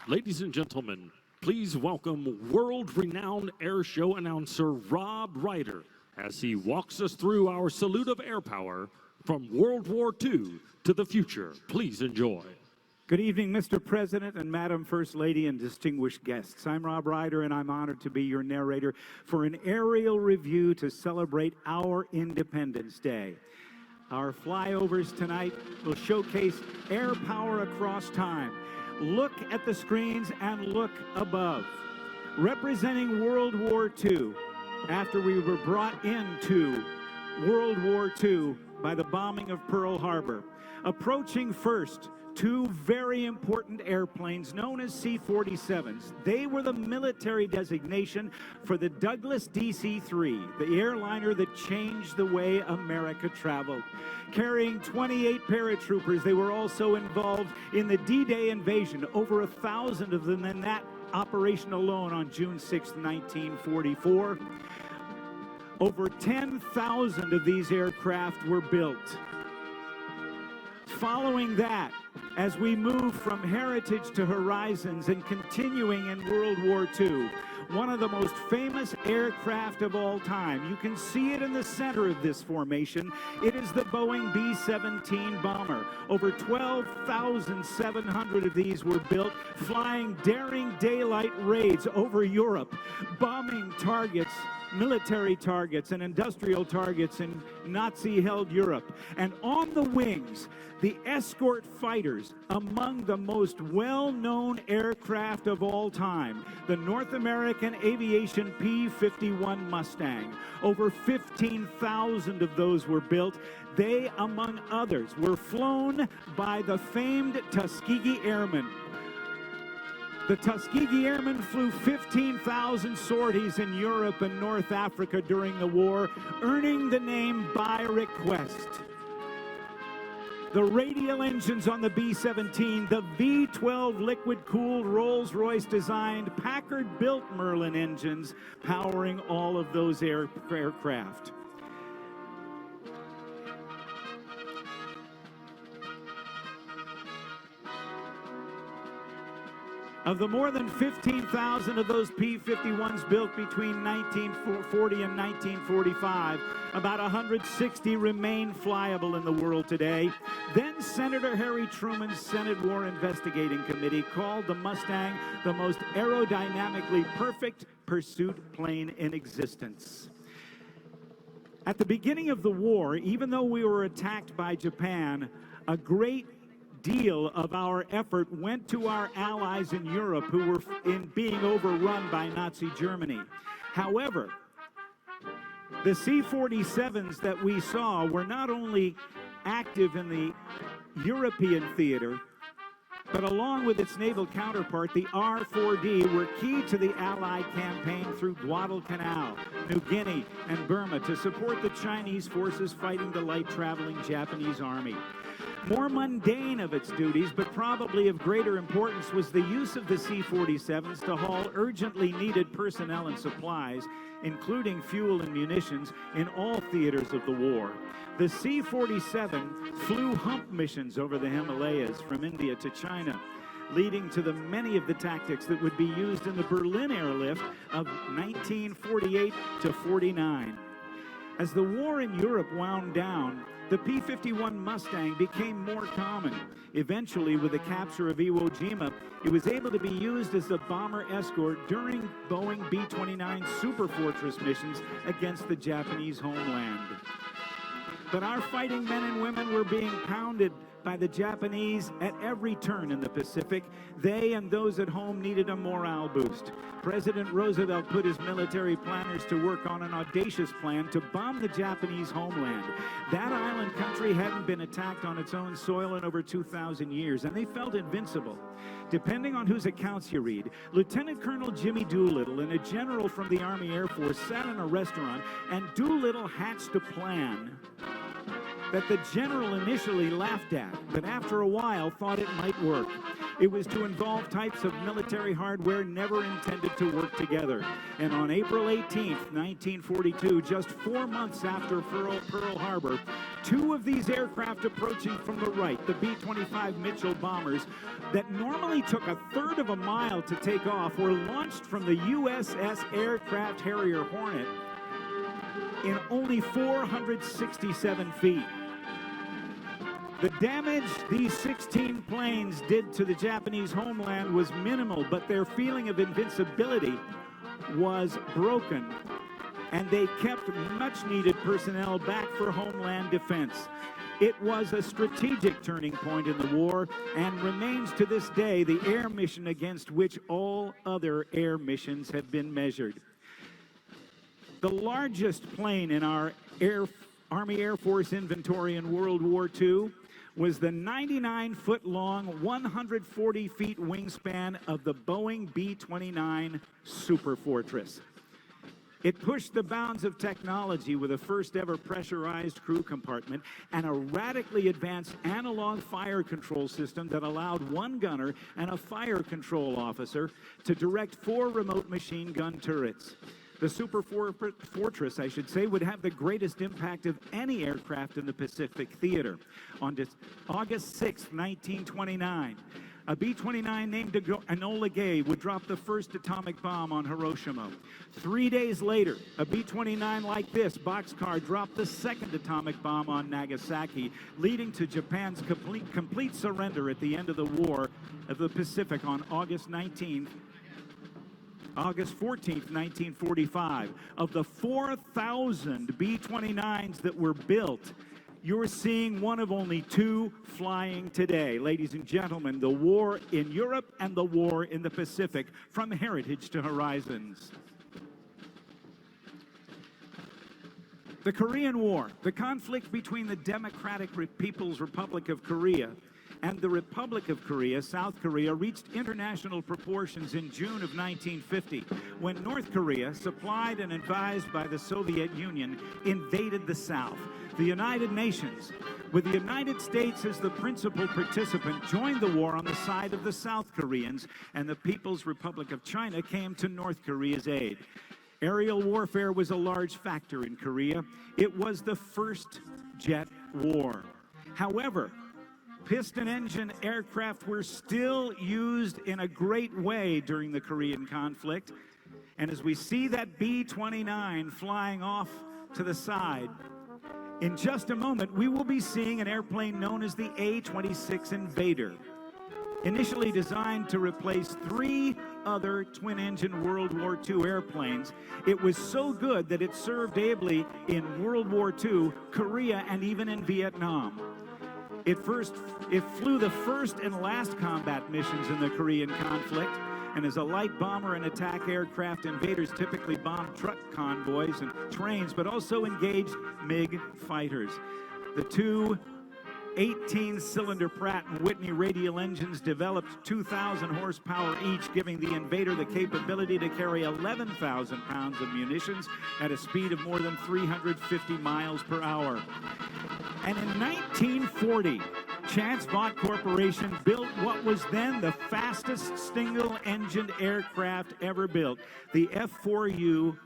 Ladies and gentlemen, please welcome world-renowned air show announcer Rob Ryder as he walks us through our salute of air power from World War II to the future. Please enjoy. Good evening, Mr. President and Madam First Lady and distinguished guests. I'm Rob Ryder, and I'm honored to be your narrator for an aerial review to celebrate our Independence Day. Our flyovers tonight will showcase air power across time. Look at the screens and look above. Representing World War II, after we were brought into World War II by the bombing of Pearl Harbor. Approaching first, two very important airplanes known as C-47s. They were the military designation for the Douglas DC-3, the airliner that changed the way America traveled. Carrying 28 paratroopers, they were also involved in the D-Day invasion, over 1,000 of them in that operation alone on June 6, 1944. Over 10,000 of these aircraft were built. Following that, as we move from heritage to horizons and continuing in World War II, one of the most famous aircraft of all time. You can see it in the center of this formation. It is the Boeing B-17 bomber. Over 12,700 of these were built, flying daring daylight raids over Europe, bombing targets, military targets and industrial targets in Nazi-held Europe. And on the wings, the escort fighters, among the most well-known aircraft of all time, the North American Aviation P-51 Mustang. Over 15,000 of those were built. They, among others, were flown by the famed Tuskegee Airmen. The Tuskegee Airmen flew 15,000 sorties in Europe and North Africa during the war, earning the name by request. The radial engines on the B-17, the V-12 liquid-cooled Rolls-Royce designed Packard-built Merlin engines powering all of those aircraft. Of the more than 15,000 of those P-51s built between 1940 and 1945, about 160 remain flyable in the world today. Then Senator Harry Truman's Senate War Investigating Committee called the Mustang the most aerodynamically perfect pursuit plane in existence. At the beginning of the war, even though we were attacked by Japan, a great deal of our effort went to our allies in Europe who were being overrun by Nazi Germany. However, the C-47s that we saw were not only active in the European theater, but along with its naval counterpart, the R-4D, were key to the Allied campaign through Guadalcanal, New Guinea, and Burma to support the Chinese forces fighting the light-traveling Japanese army. More mundane of its duties, but probably of greater importance, was the use of the C-47s to haul urgently needed personnel and supplies, including fuel and munitions, in all theaters of the war. The C-47 flew hump missions over the Himalayas from India to China, leading to the many of the tactics that would be used in the Berlin airlift of 1948 to 49. As the war in Europe wound down, the P-51 Mustang became more common. Eventually, with the capture of Iwo Jima, it was able to be used as a bomber escort during Boeing B-29 Superfortress missions against the Japanese homeland. But our fighting men and women were being pounded by the Japanese at every turn in the Pacific. They and those at home needed a morale boost. President Roosevelt put his military planners to work on an audacious plan to bomb the Japanese homeland. That island country hadn't been attacked on its own soil in over 2,000 years, and they felt invincible. Depending on whose accounts you read, Lieutenant Colonel Jimmy Doolittle and a general from the Army Air Force sat in a restaurant, and Doolittle hatched a plan that the general initially laughed at, but after a while thought it might work. It was to involve types of military hardware never intended to work together. And on April 18th, 1942, just 4 months after Pearl Harbor, two of these aircraft approaching from the right, the B-25 Mitchell bombers, that normally took a third of a mile to take off, were launched from the USS Aircraft Harrier Hornet in only 467 feet. The damage these 16 planes did to the Japanese homeland was minimal, but their feeling of invincibility was broken, and they kept much-needed personnel back for homeland defense. It was a strategic turning point in the war and remains to this day the air mission against which all other air missions have been measured. The largest plane in our air Army Air Force inventory in World War II was the 99-foot-long, 140-feet wingspan of the Boeing B-29 Super Fortress. It pushed the bounds of technology with a first-ever pressurized crew compartment and a radically advanced analog fire control system that allowed one gunner and a fire control officer to direct 4 remote machine gun turrets. The Super Fortress, I should say, would have the greatest impact of any aircraft in the Pacific theater. On August 6, 1929, a B-29 named Enola Gay would drop the first atomic bomb on Hiroshima. 3 days later, a B-29 like this boxcar dropped the second atomic bomb on Nagasaki, leading to Japan's complete surrender at the end of the War of the Pacific on August 14th, 1945. Of the 4,000 B-29s that were built, you're seeing one of only 2 flying today. Ladies and gentlemen, the war in Europe and the war in the Pacific, from heritage to horizons. The Korean War, the conflict between the Democratic People's Republic of Korea and the Republic of Korea, South Korea, reached international proportions in June of 1950, when North Korea, supplied and advised by the Soviet Union, invaded the South. The United Nations, with the United States as the principal participant, joined the war on the side of the South Koreans, and the People's Republic of China came to North Korea's aid. Aerial warfare was a large factor in Korea. It was the first jet war. However, piston engine aircraft were still used in a great way during the Korean conflict. And as we see that B-29 flying off to the side, in just a moment, we will be seeing an airplane known as the A-26 Invader. Initially designed to replace 3 other twin-engine World War II airplanes, it was so good that it served ably in World War II, Korea, and even in Vietnam. It flew the first and last combat missions in the Korean conflict, and as a light bomber and attack aircraft, Invaders typically bombed truck convoys and trains, but also engaged MiG fighters. The 2 18-cylinder Pratt & Whitney radial engines developed 2,000 horsepower each, giving the Invader the capability to carry 11,000 pounds of munitions at a speed of more than 350 miles per hour. And in 1940, Chance Vought Corporation built what was then the fastest single-engined aircraft ever built, the F-4U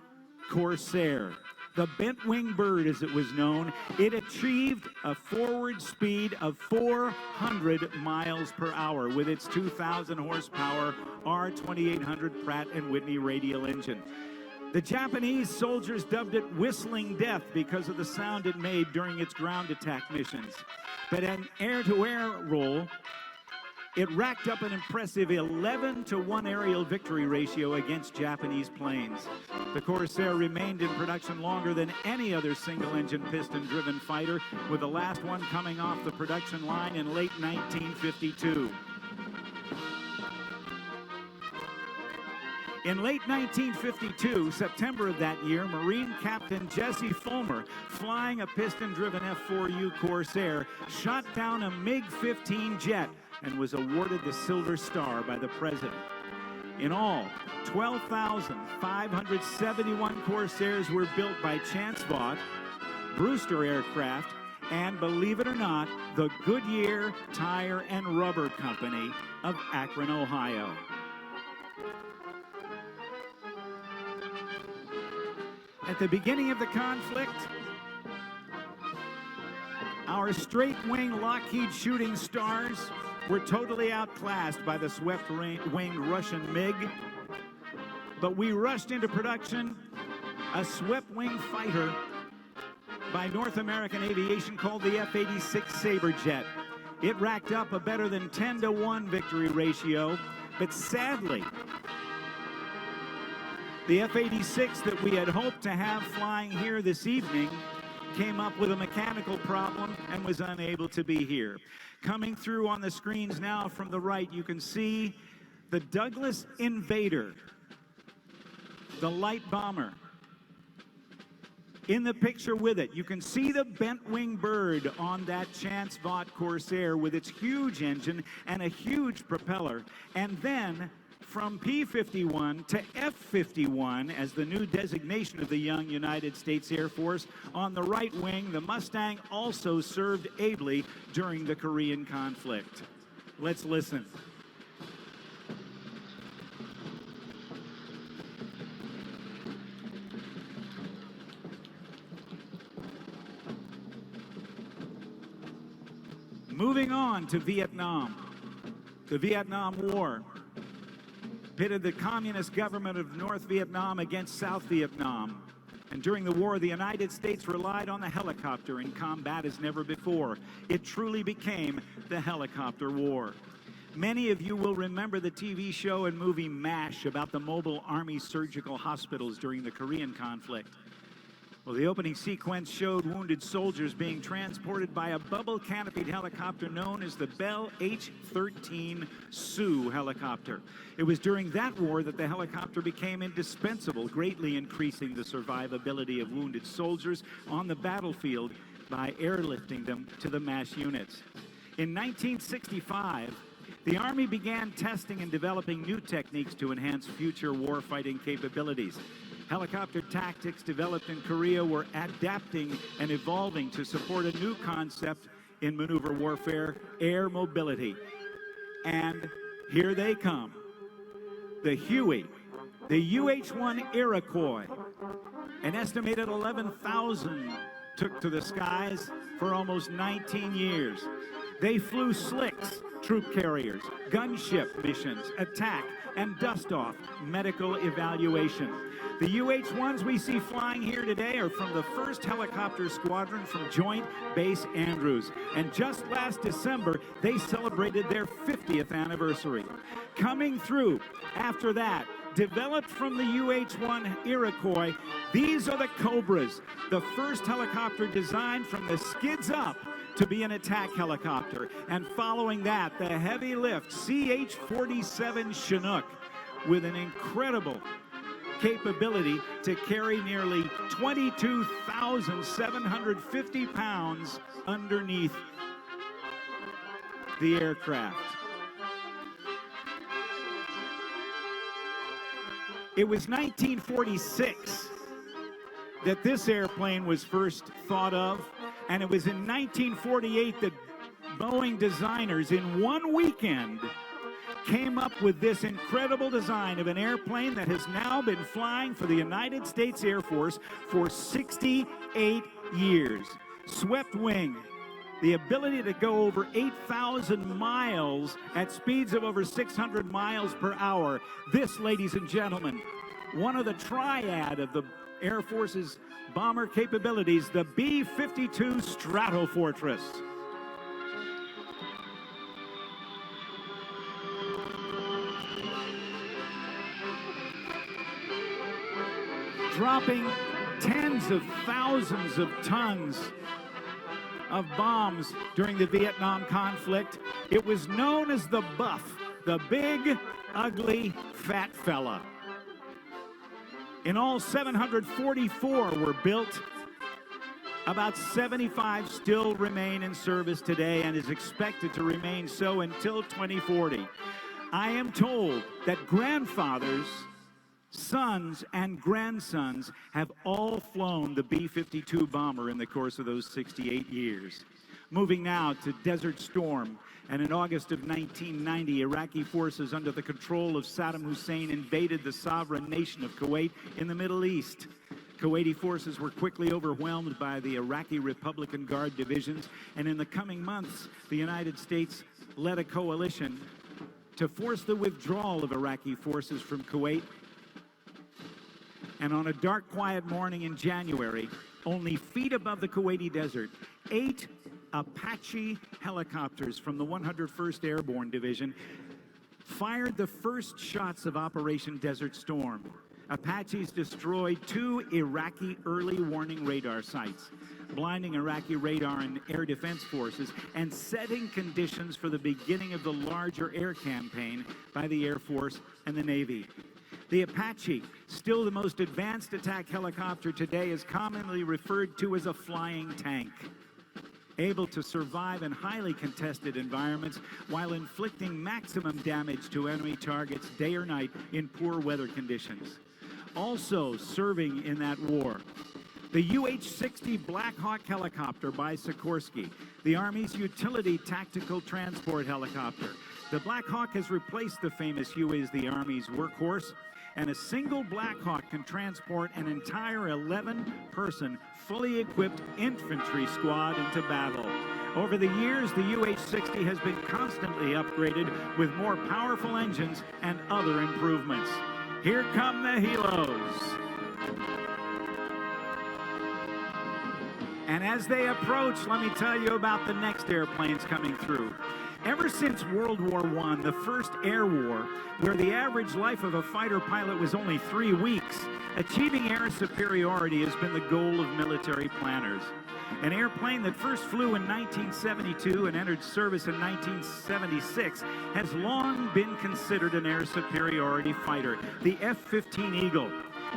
Corsair. The bent wing bird, as it was known, it achieved a forward speed of 400 miles per hour with its 2,000 horsepower R2800 Pratt & Whitney radial engine. The Japanese soldiers dubbed it Whistling Death because of the sound it made during its ground attack missions. But an air-to-air role, it racked up an impressive 11-to-1 aerial victory ratio against Japanese planes. The Corsair remained in production longer than any other single-engine piston-driven fighter, with the last one coming off the production line in late 1952. In late 1952, September of that year, Marine Captain Jesse Fulmer, flying a piston-driven F-4U Corsair, shot down a MiG-15 jet and was awarded the Silver Star by the President. In all, 12,571 Corsairs were built by Chance Vought, Brewster Aircraft, and, believe it or not, the Goodyear Tire and Rubber Company of Akron, Ohio. At the beginning of the conflict, our straight-wing Lockheed Shooting Stars were totally outclassed by the swept-winged Russian MiG, but we rushed into production a swept-wing fighter by North American Aviation called the F-86 Saberjet. It racked up a better than 10-to-1 victory ratio, but sadly, the F-86 that we had hoped to have flying here this evening came up with a mechanical problem and was unable to be here. Coming through on the screens now from the right, you can see the Douglas Invader, the light bomber. In the picture with it, you can see the bent-wing bird on that Chance Vought Corsair with its huge engine and a huge propeller. And then from P-51 to F-51 as the new designation of the young United States Air Force. On the right wing, the Mustang also served ably during the Korean conflict. Let's listen. Moving on to Vietnam. The Vietnam War pitted the communist government of North Vietnam against South Vietnam. And during the war, the United States relied on the helicopter in combat as never before. It truly became the helicopter war. Many of you will remember the TV show and movie MASH about the mobile Army surgical hospitals during the Korean conflict. Well, the opening sequence showed wounded soldiers being transported by a bubble-canopied helicopter known as the Bell H-13 Sioux helicopter. It was during that war that the helicopter became indispensable, greatly increasing the survivability of wounded soldiers on the battlefield by airlifting them to the MASH units. In 1965, the Army began testing and developing new techniques to enhance future warfighting capabilities. Helicopter tactics developed in Korea were adapting and evolving to support a new concept in maneuver warfare, air mobility. And here they come. The Huey, the UH-1 Iroquois. An estimated 11,000 took to the skies for almost 19 years. They flew slicks, troop carriers, gunship missions, attack, and dust-off medical evaluation. The UH-1s we see flying here today are from the 1st Helicopter Squadron from Joint Base Andrews. And just last December, they celebrated their 50th anniversary. Coming through after that, developed from the UH-1 Iroquois, these are the Cobras, the first helicopter designed from the skids up to be an attack helicopter. And following that, the heavy lift CH-47 Chinook with an incredible capability to carry nearly 22,750 pounds underneath the aircraft. It was 1946 that this airplane was first thought of, and it was in 1948 that Boeing designers in one weekend came up with this incredible design of an airplane that has now been flying for the United States Air Force for 68 years. Swept wing, the ability to go over 8,000 miles at speeds of over 600 miles per hour. This, ladies and gentlemen, one of the triad of the Air Force's bomber capabilities, the B-52 Stratofortress. Dropping tens of thousands of tons of bombs during the Vietnam conflict. It was known as the Buff, the big, ugly, fat fella. In all, 744 were built. About 75 still remain in service today and is expected to remain so until 2040. I am told that grandfathers, sons, and grandsons have all flown the B-52 bomber in the course of those 68 years. Moving now to Desert Storm. And in August of 1990, Iraqi forces under the control of Saddam Hussein invaded the sovereign nation of Kuwait in the Middle East. Kuwaiti forces were quickly overwhelmed by the Iraqi Republican Guard divisions, and in the coming months, the United States led a coalition to force the withdrawal of Iraqi forces from Kuwait. And on a dark, quiet morning in January, only feet above the Kuwaiti desert, 8 Apache helicopters from the 101st Airborne Division fired the first shots of Operation Desert Storm. Apaches destroyed 2 Iraqi early warning radar sites, blinding Iraqi radar and air defense forces and setting conditions for the beginning of the larger air campaign by the Air Force and the Navy. The Apache, still the most advanced attack helicopter today, is commonly referred to as a flying tank, able to survive in highly contested environments while inflicting maximum damage to enemy targets day or night in poor weather conditions. Also serving in that war, the UH-60 Black Hawk helicopter by Sikorsky, the Army's utility tactical transport helicopter. The Black Hawk has replaced the famous Huey as the Army's workhorse, and a single Black Hawk can transport an entire 11-person, fully equipped infantry squad into battle. Over the years, the UH-60 has been constantly upgraded with more powerful engines and other improvements. Here come the helos. And as they approach, let me tell you about the next airplanes coming through. Ever since World War I, the first air war, where the average life of a fighter pilot was only 3 weeks, achieving air superiority has been the goal of military planners. An airplane that first flew in 1972 and entered service in 1976 has long been considered an air superiority fighter, the F-15 Eagle.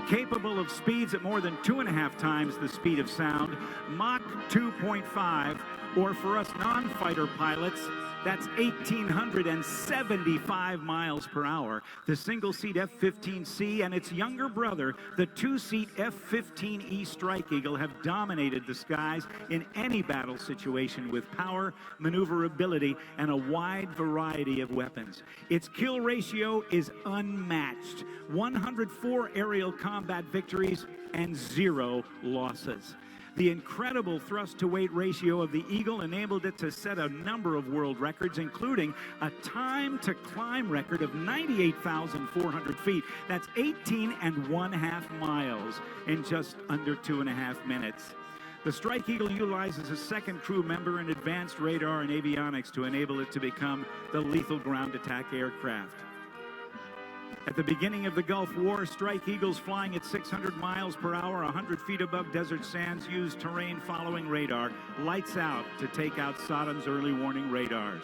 Capable of speeds at more than 2.5 times the speed of sound, Mach 2.5, or for us non-fighter pilots, that's 1,875 miles per hour. The single-seat F-15C and its younger brother, the two-seat F-15E Strike Eagle, have dominated the skies in any battle situation with power, maneuverability, and a wide variety of weapons. Its kill ratio is unmatched. 104 aerial combat victories and 0 losses. The incredible thrust-to-weight ratio of the Eagle enabled it to set a number of world records, including a time-to-climb record of 98,400 feet. That's 18.5 miles in just under 2.5 minutes. The Strike Eagle utilizes a second crew member and advanced radar and avionics to enable it to become the lethal ground attack aircraft. At the beginning of the Gulf War, Strike Eagles flying at 600 miles per hour, 100 feet above desert sands, used terrain-following radar, lights out, to take out Saddam's early warning radars.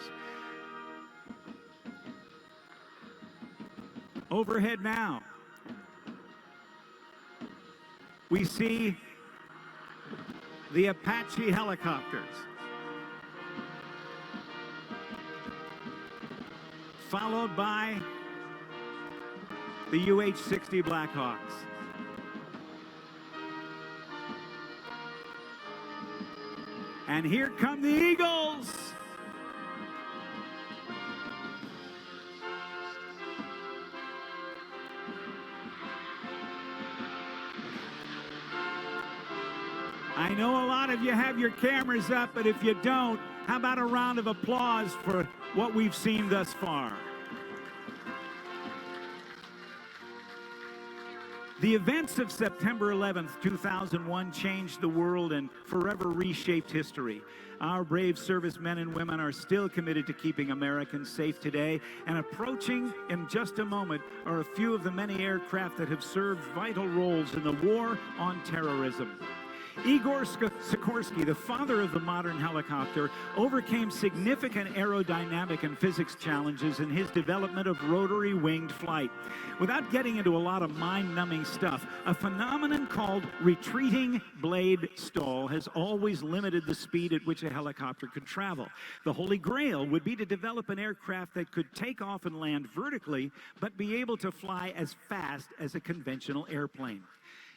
Overhead now, we see the Apache helicopters, followed by the UH-60 Blackhawks. And here come the Eagles. I know a lot of you have your cameras up, but if you don't, how about a round of applause for what we've seen thus far? The events of September 11th, 2001 changed the world and forever reshaped history. Our brave servicemen and women are still committed to keeping Americans safe today, and approaching in just a moment are a few of the many aircraft that have served vital roles in the war on terrorism. Igor Sikorsky, the father of the modern helicopter, overcame significant aerodynamic and physics challenges in his development of rotary winged flight. Without getting into a lot of mind-numbing stuff, a phenomenon called retreating blade stall has always limited the speed at which a helicopter could travel. The Holy Grail would be to develop an aircraft that could take off and land vertically, but be able to fly as fast as a conventional airplane.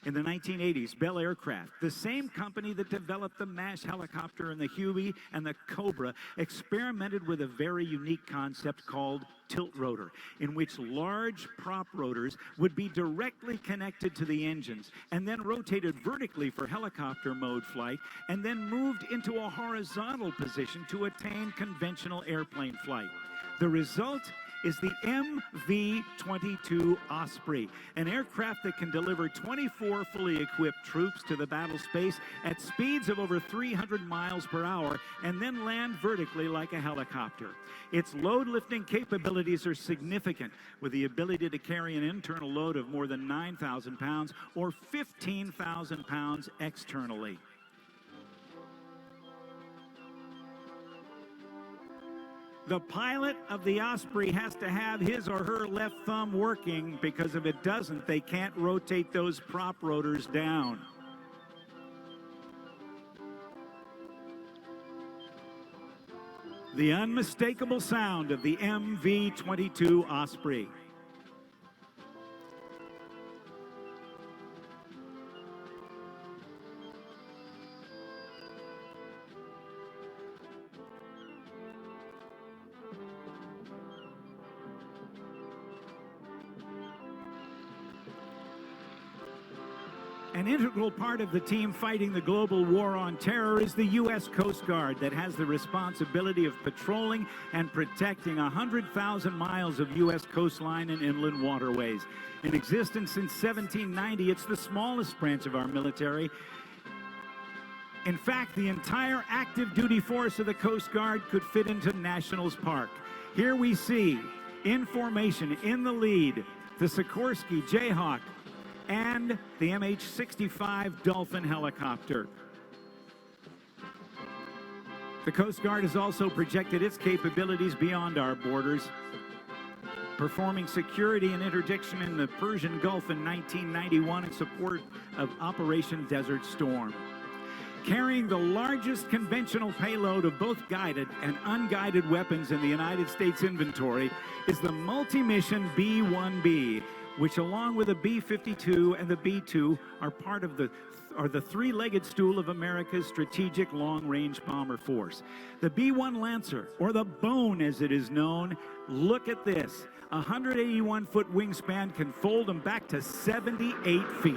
In the 1980s, Bell Aircraft, the same company that developed the MASH helicopter and the Huey and the Cobra, experimented with a very unique concept called tilt rotor, in which large prop rotors would be directly connected to the engines and then rotated vertically for helicopter mode flight and then moved into a horizontal position to attain conventional airplane flight. The result is the MV-22 Osprey, an aircraft that can deliver 24 fully equipped troops to the battle space at speeds of over 300 miles per hour and then land vertically like a helicopter. Its load lifting capabilities are significant, with the ability to carry an internal load of more than 9,000 pounds or 15,000 pounds externally. The pilot of the Osprey has to have his or her left thumb working, because if it doesn't, they can't rotate those prop rotors down. The unmistakable sound of the MV-22 Osprey. An integral part of the team fighting the global war on terror is the U.S. Coast Guard, that has the responsibility of patrolling and protecting 100,000 miles of U.S. coastline and inland waterways. In existence since 1790, it's the smallest branch of our military. In fact, the entire active duty force of the Coast Guard could fit into Nationals Park. Here we see, in formation, in the lead, the Sikorsky Jayhawk and the MH-65 Dolphin helicopter. The Coast Guard has also projected its capabilities beyond our borders, performing security and interdiction in the Persian Gulf in 1991 in support of Operation Desert Storm. Carrying the largest conventional payload of both guided and unguided weapons in the United States inventory is the multi-mission B-1B, which along with the B-52 and the B-2 are part of the three-legged stool of America's strategic long-range bomber force. The B-1 Lancer, or the Bone as it is known, look at this. A 181-foot wingspan can fold them back to 78 feet.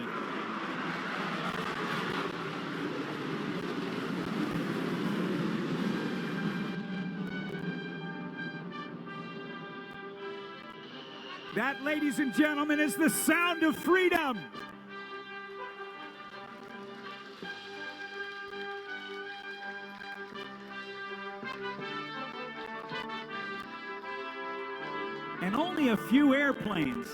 That, ladies and gentlemen, is the sound of freedom. And only a few airplanes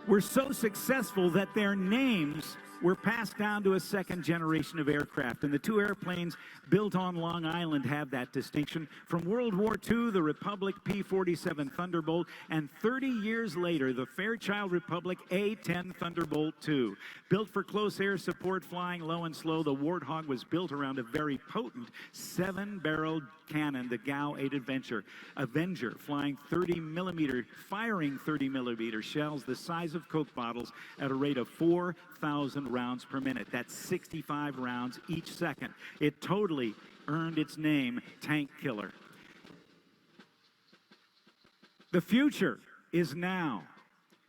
were so successful that their names were passed down to a second generation of aircraft. And the two airplanes built on Long Island have that distinction. From World War II, the Republic P-47 Thunderbolt, and 30 years later, the Fairchild Republic A-10 Thunderbolt II. Built for close air support, flying low and slow, the Warthog was built around a very potent 7-barreled cannon, the GAU-8 Avenger, firing 30-millimeter shells the size of Coke bottles at a rate of 4,000 rounds per minute. That's 65 rounds each second. It totally earned its name, Tank Killer. The future is now.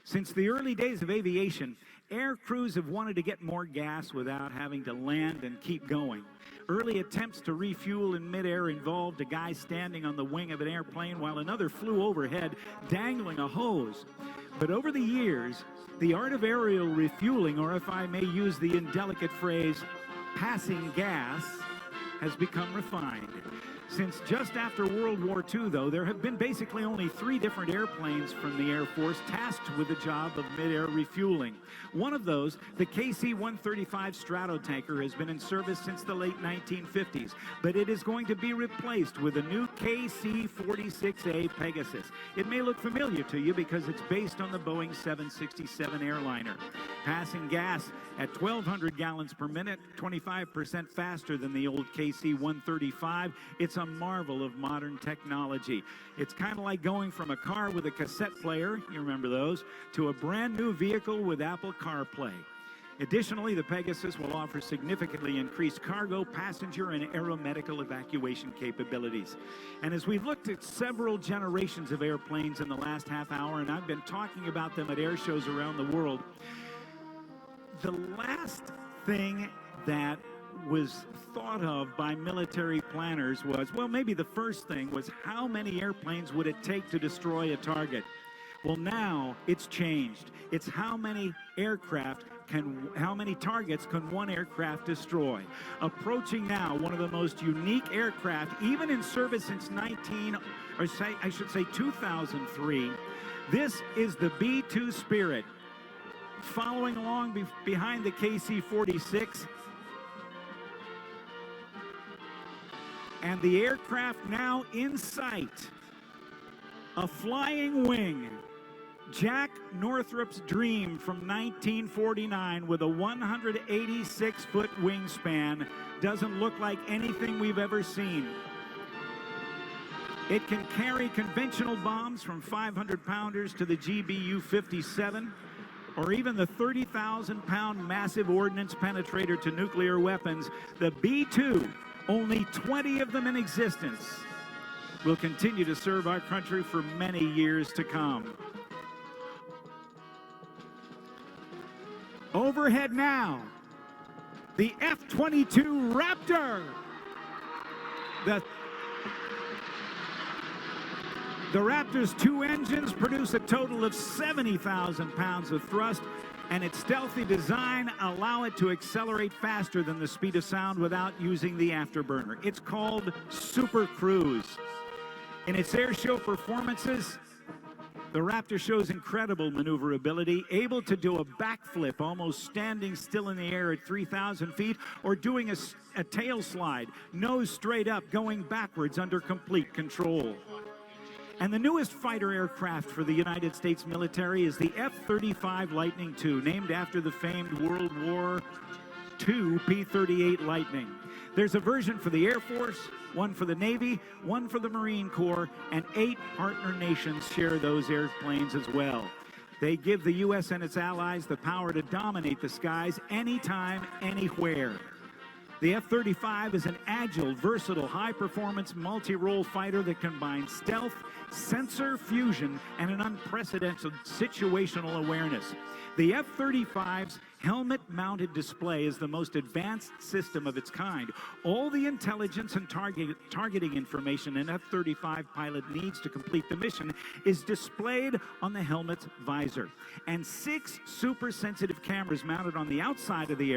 Since the early days of aviation, air crews have wanted to get more gas without having to land and keep going. Early attempts to refuel in midair involved a guy standing on the wing of an airplane while another flew overhead, dangling a hose. But over the years, the art of aerial refueling, or if I may use the indelicate phrase, passing gas, has become refined. Since just after World War II, though, there have been basically only 3 different airplanes from the Air Force tasked with the job of mid-air refueling. One of those, the KC-135 Stratotanker, has been in service since the late 1950s, but it is going to be replaced with a new KC-46A Pegasus. It may look familiar to you because it's based on the Boeing 767 airliner. Passing gas at 1,200 gallons per minute, 25% faster than the old KC-135. It's a marvel of modern technology. It's kind of like going from a car with a cassette player, you remember those, to a brand new vehicle with Apple CarPlay. Additionally, the Pegasus will offer significantly increased cargo, passenger, and aeromedical evacuation capabilities. And as we've looked at several generations of airplanes in the last half hour, and I've been talking about them at air shows around the world, the last thing that was thought of by military planners was, well, maybe the first thing was how many airplanes would it take to destroy a target? Well, now it's changed. It's how many targets can one aircraft destroy? Approaching now one of the most unique aircraft, even in service since 2003. This is the B-2 Spirit. Following along behind the KC-46, And the aircraft now in sight. A flying wing. Jack Northrop's dream from 1949 with a 186-foot wingspan doesn't look like anything we've ever seen. It can carry conventional bombs from 500-pounders to the GBU-57, or even the 30,000-pound massive ordnance penetrator to nuclear weapons. The B-2, only 20 of them in existence, will continue to serve our country for many years to come. Overhead now, the F-22 Raptor. The Raptor's 2 engines produce a total of 70,000 pounds of thrust, and its stealthy design allow it to accelerate faster than the speed of sound without using the afterburner. It's called Super Cruise. In its air show performances, the Raptor shows incredible maneuverability, able to do a backflip, almost standing still in the air at 3,000 feet, or doing a tail slide, nose straight up, going backwards under complete control. And the newest fighter aircraft for the United States military is the F-35 Lightning II, named after the famed World War II P-38 Lightning. There's a version for the Air Force, one for the Navy, one for the Marine Corps, and 8 partner nations share those airplanes as well. They give the U.S. and its allies the power to dominate the skies anytime, anywhere. The F-35 is an agile, versatile, high-performance, multi-role fighter that combines stealth, sensor fusion, and an unprecedented situational awareness. The F-35's helmet-mounted display is the most advanced system of its kind. All the intelligence and targeting information an F-35 pilot needs to complete the mission is displayed on the helmet's visor. And 6 super-sensitive cameras mounted on the outside of the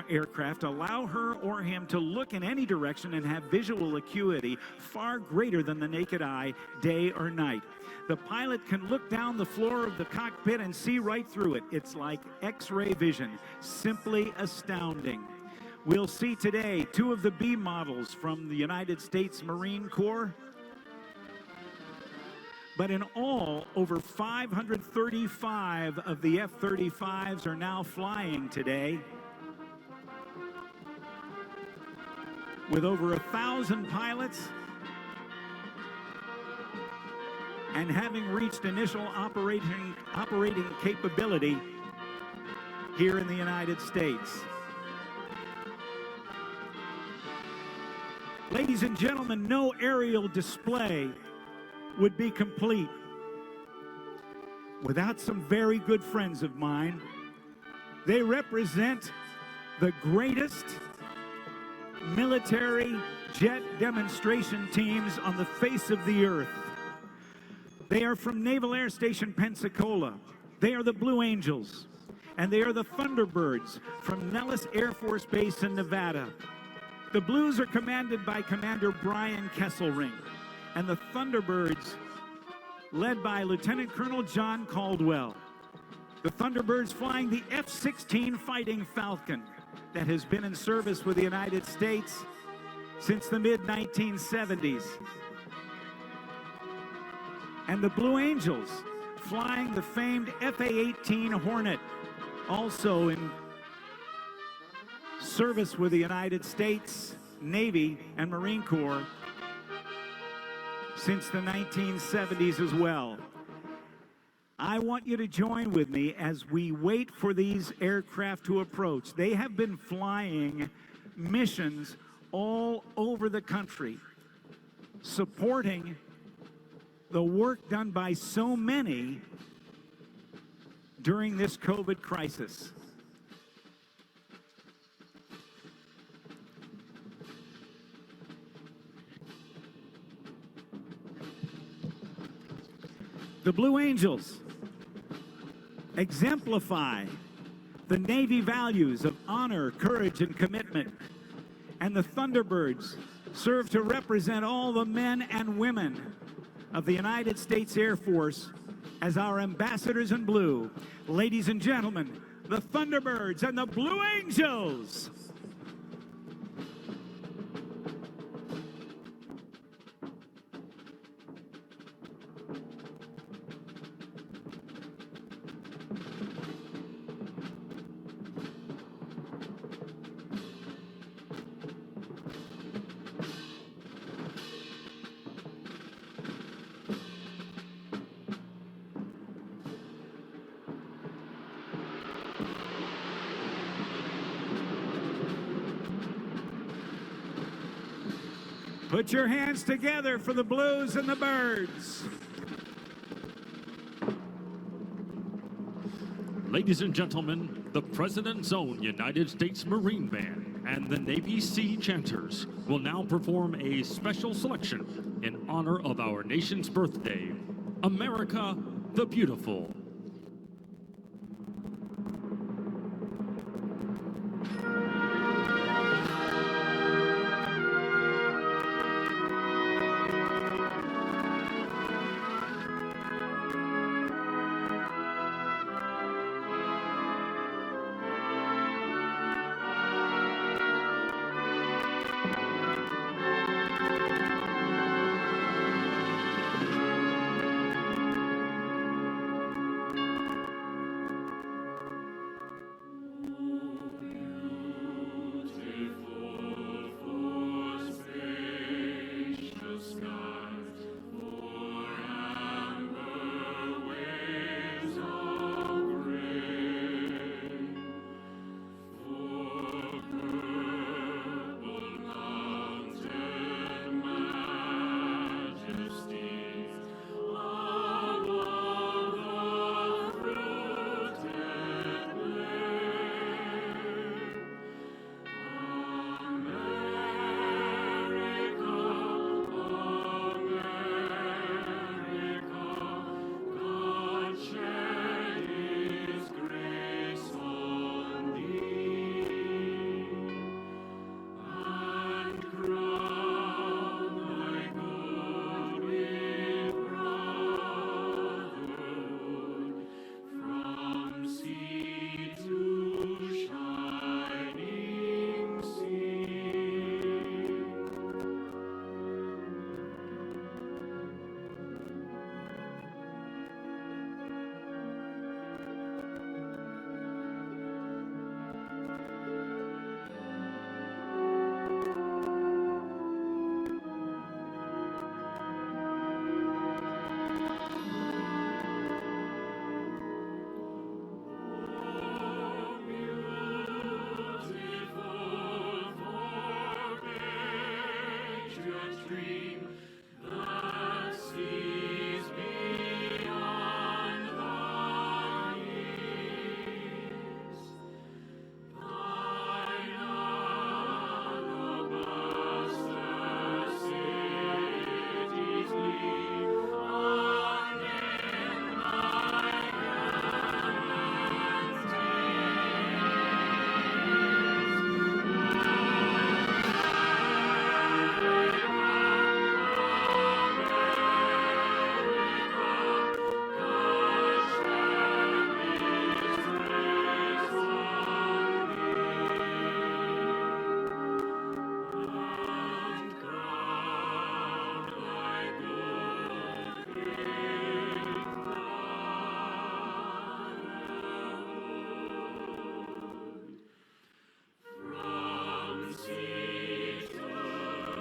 aircraft allow her or him to look in any direction and have visual acuity far greater than the naked eye, day or night. The pilot can look down the floor of the cockpit and see right through it. It's like X-ray vision, simply astounding. We'll see today 2 of the B models from the United States Marine Corps. But in all, over 535 of the F-35s are now flying today, with over 1,000 pilots and having reached initial operating capability here in the United States. Ladies and gentlemen, no aerial display would be complete without some very good friends of mine. They represent the greatest military jet demonstration teams on the face of the earth. They are from Naval Air Station Pensacola. They are the Blue Angels. And they are the Thunderbirds from Nellis Air Force Base in Nevada. The Blues are commanded by Commander Brian Kesselring, and the Thunderbirds led by Lieutenant Colonel John Caldwell. The Thunderbirds flying the F-16 Fighting Falcon that has been in service with the United States since the mid-1970s. And the Blue Angels flying the famed FA-18 Hornet, also in service with the United States Navy and Marine Corps since the 1970s as well. I want you to join with me as we wait for these aircraft to approach. They have been flying missions all over the country, supporting the work done by so many during this COVID crisis. The Blue Angels exemplify the Navy values of honor, courage, and commitment. And the Thunderbirds serve to represent all the men and women of the United States Air Force as our ambassadors in blue. Ladies and gentlemen, the Thunderbirds and the Blue Angels. Put your hands together for the Blues and the Birds. Ladies and gentlemen, the President's Own United States Marine Band and the Navy Sea Chanters will now perform a special selection in honor of our nation's birthday, America the Beautiful.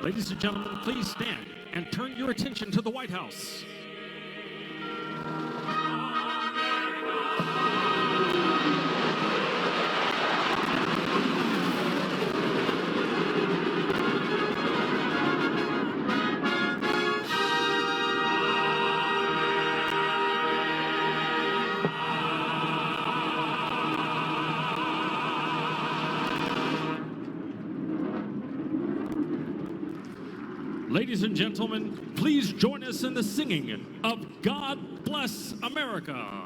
Ladies and gentlemen, please stand and turn your attention to the White House. Ladies and gentlemen, please join us in the singing of God Bless America.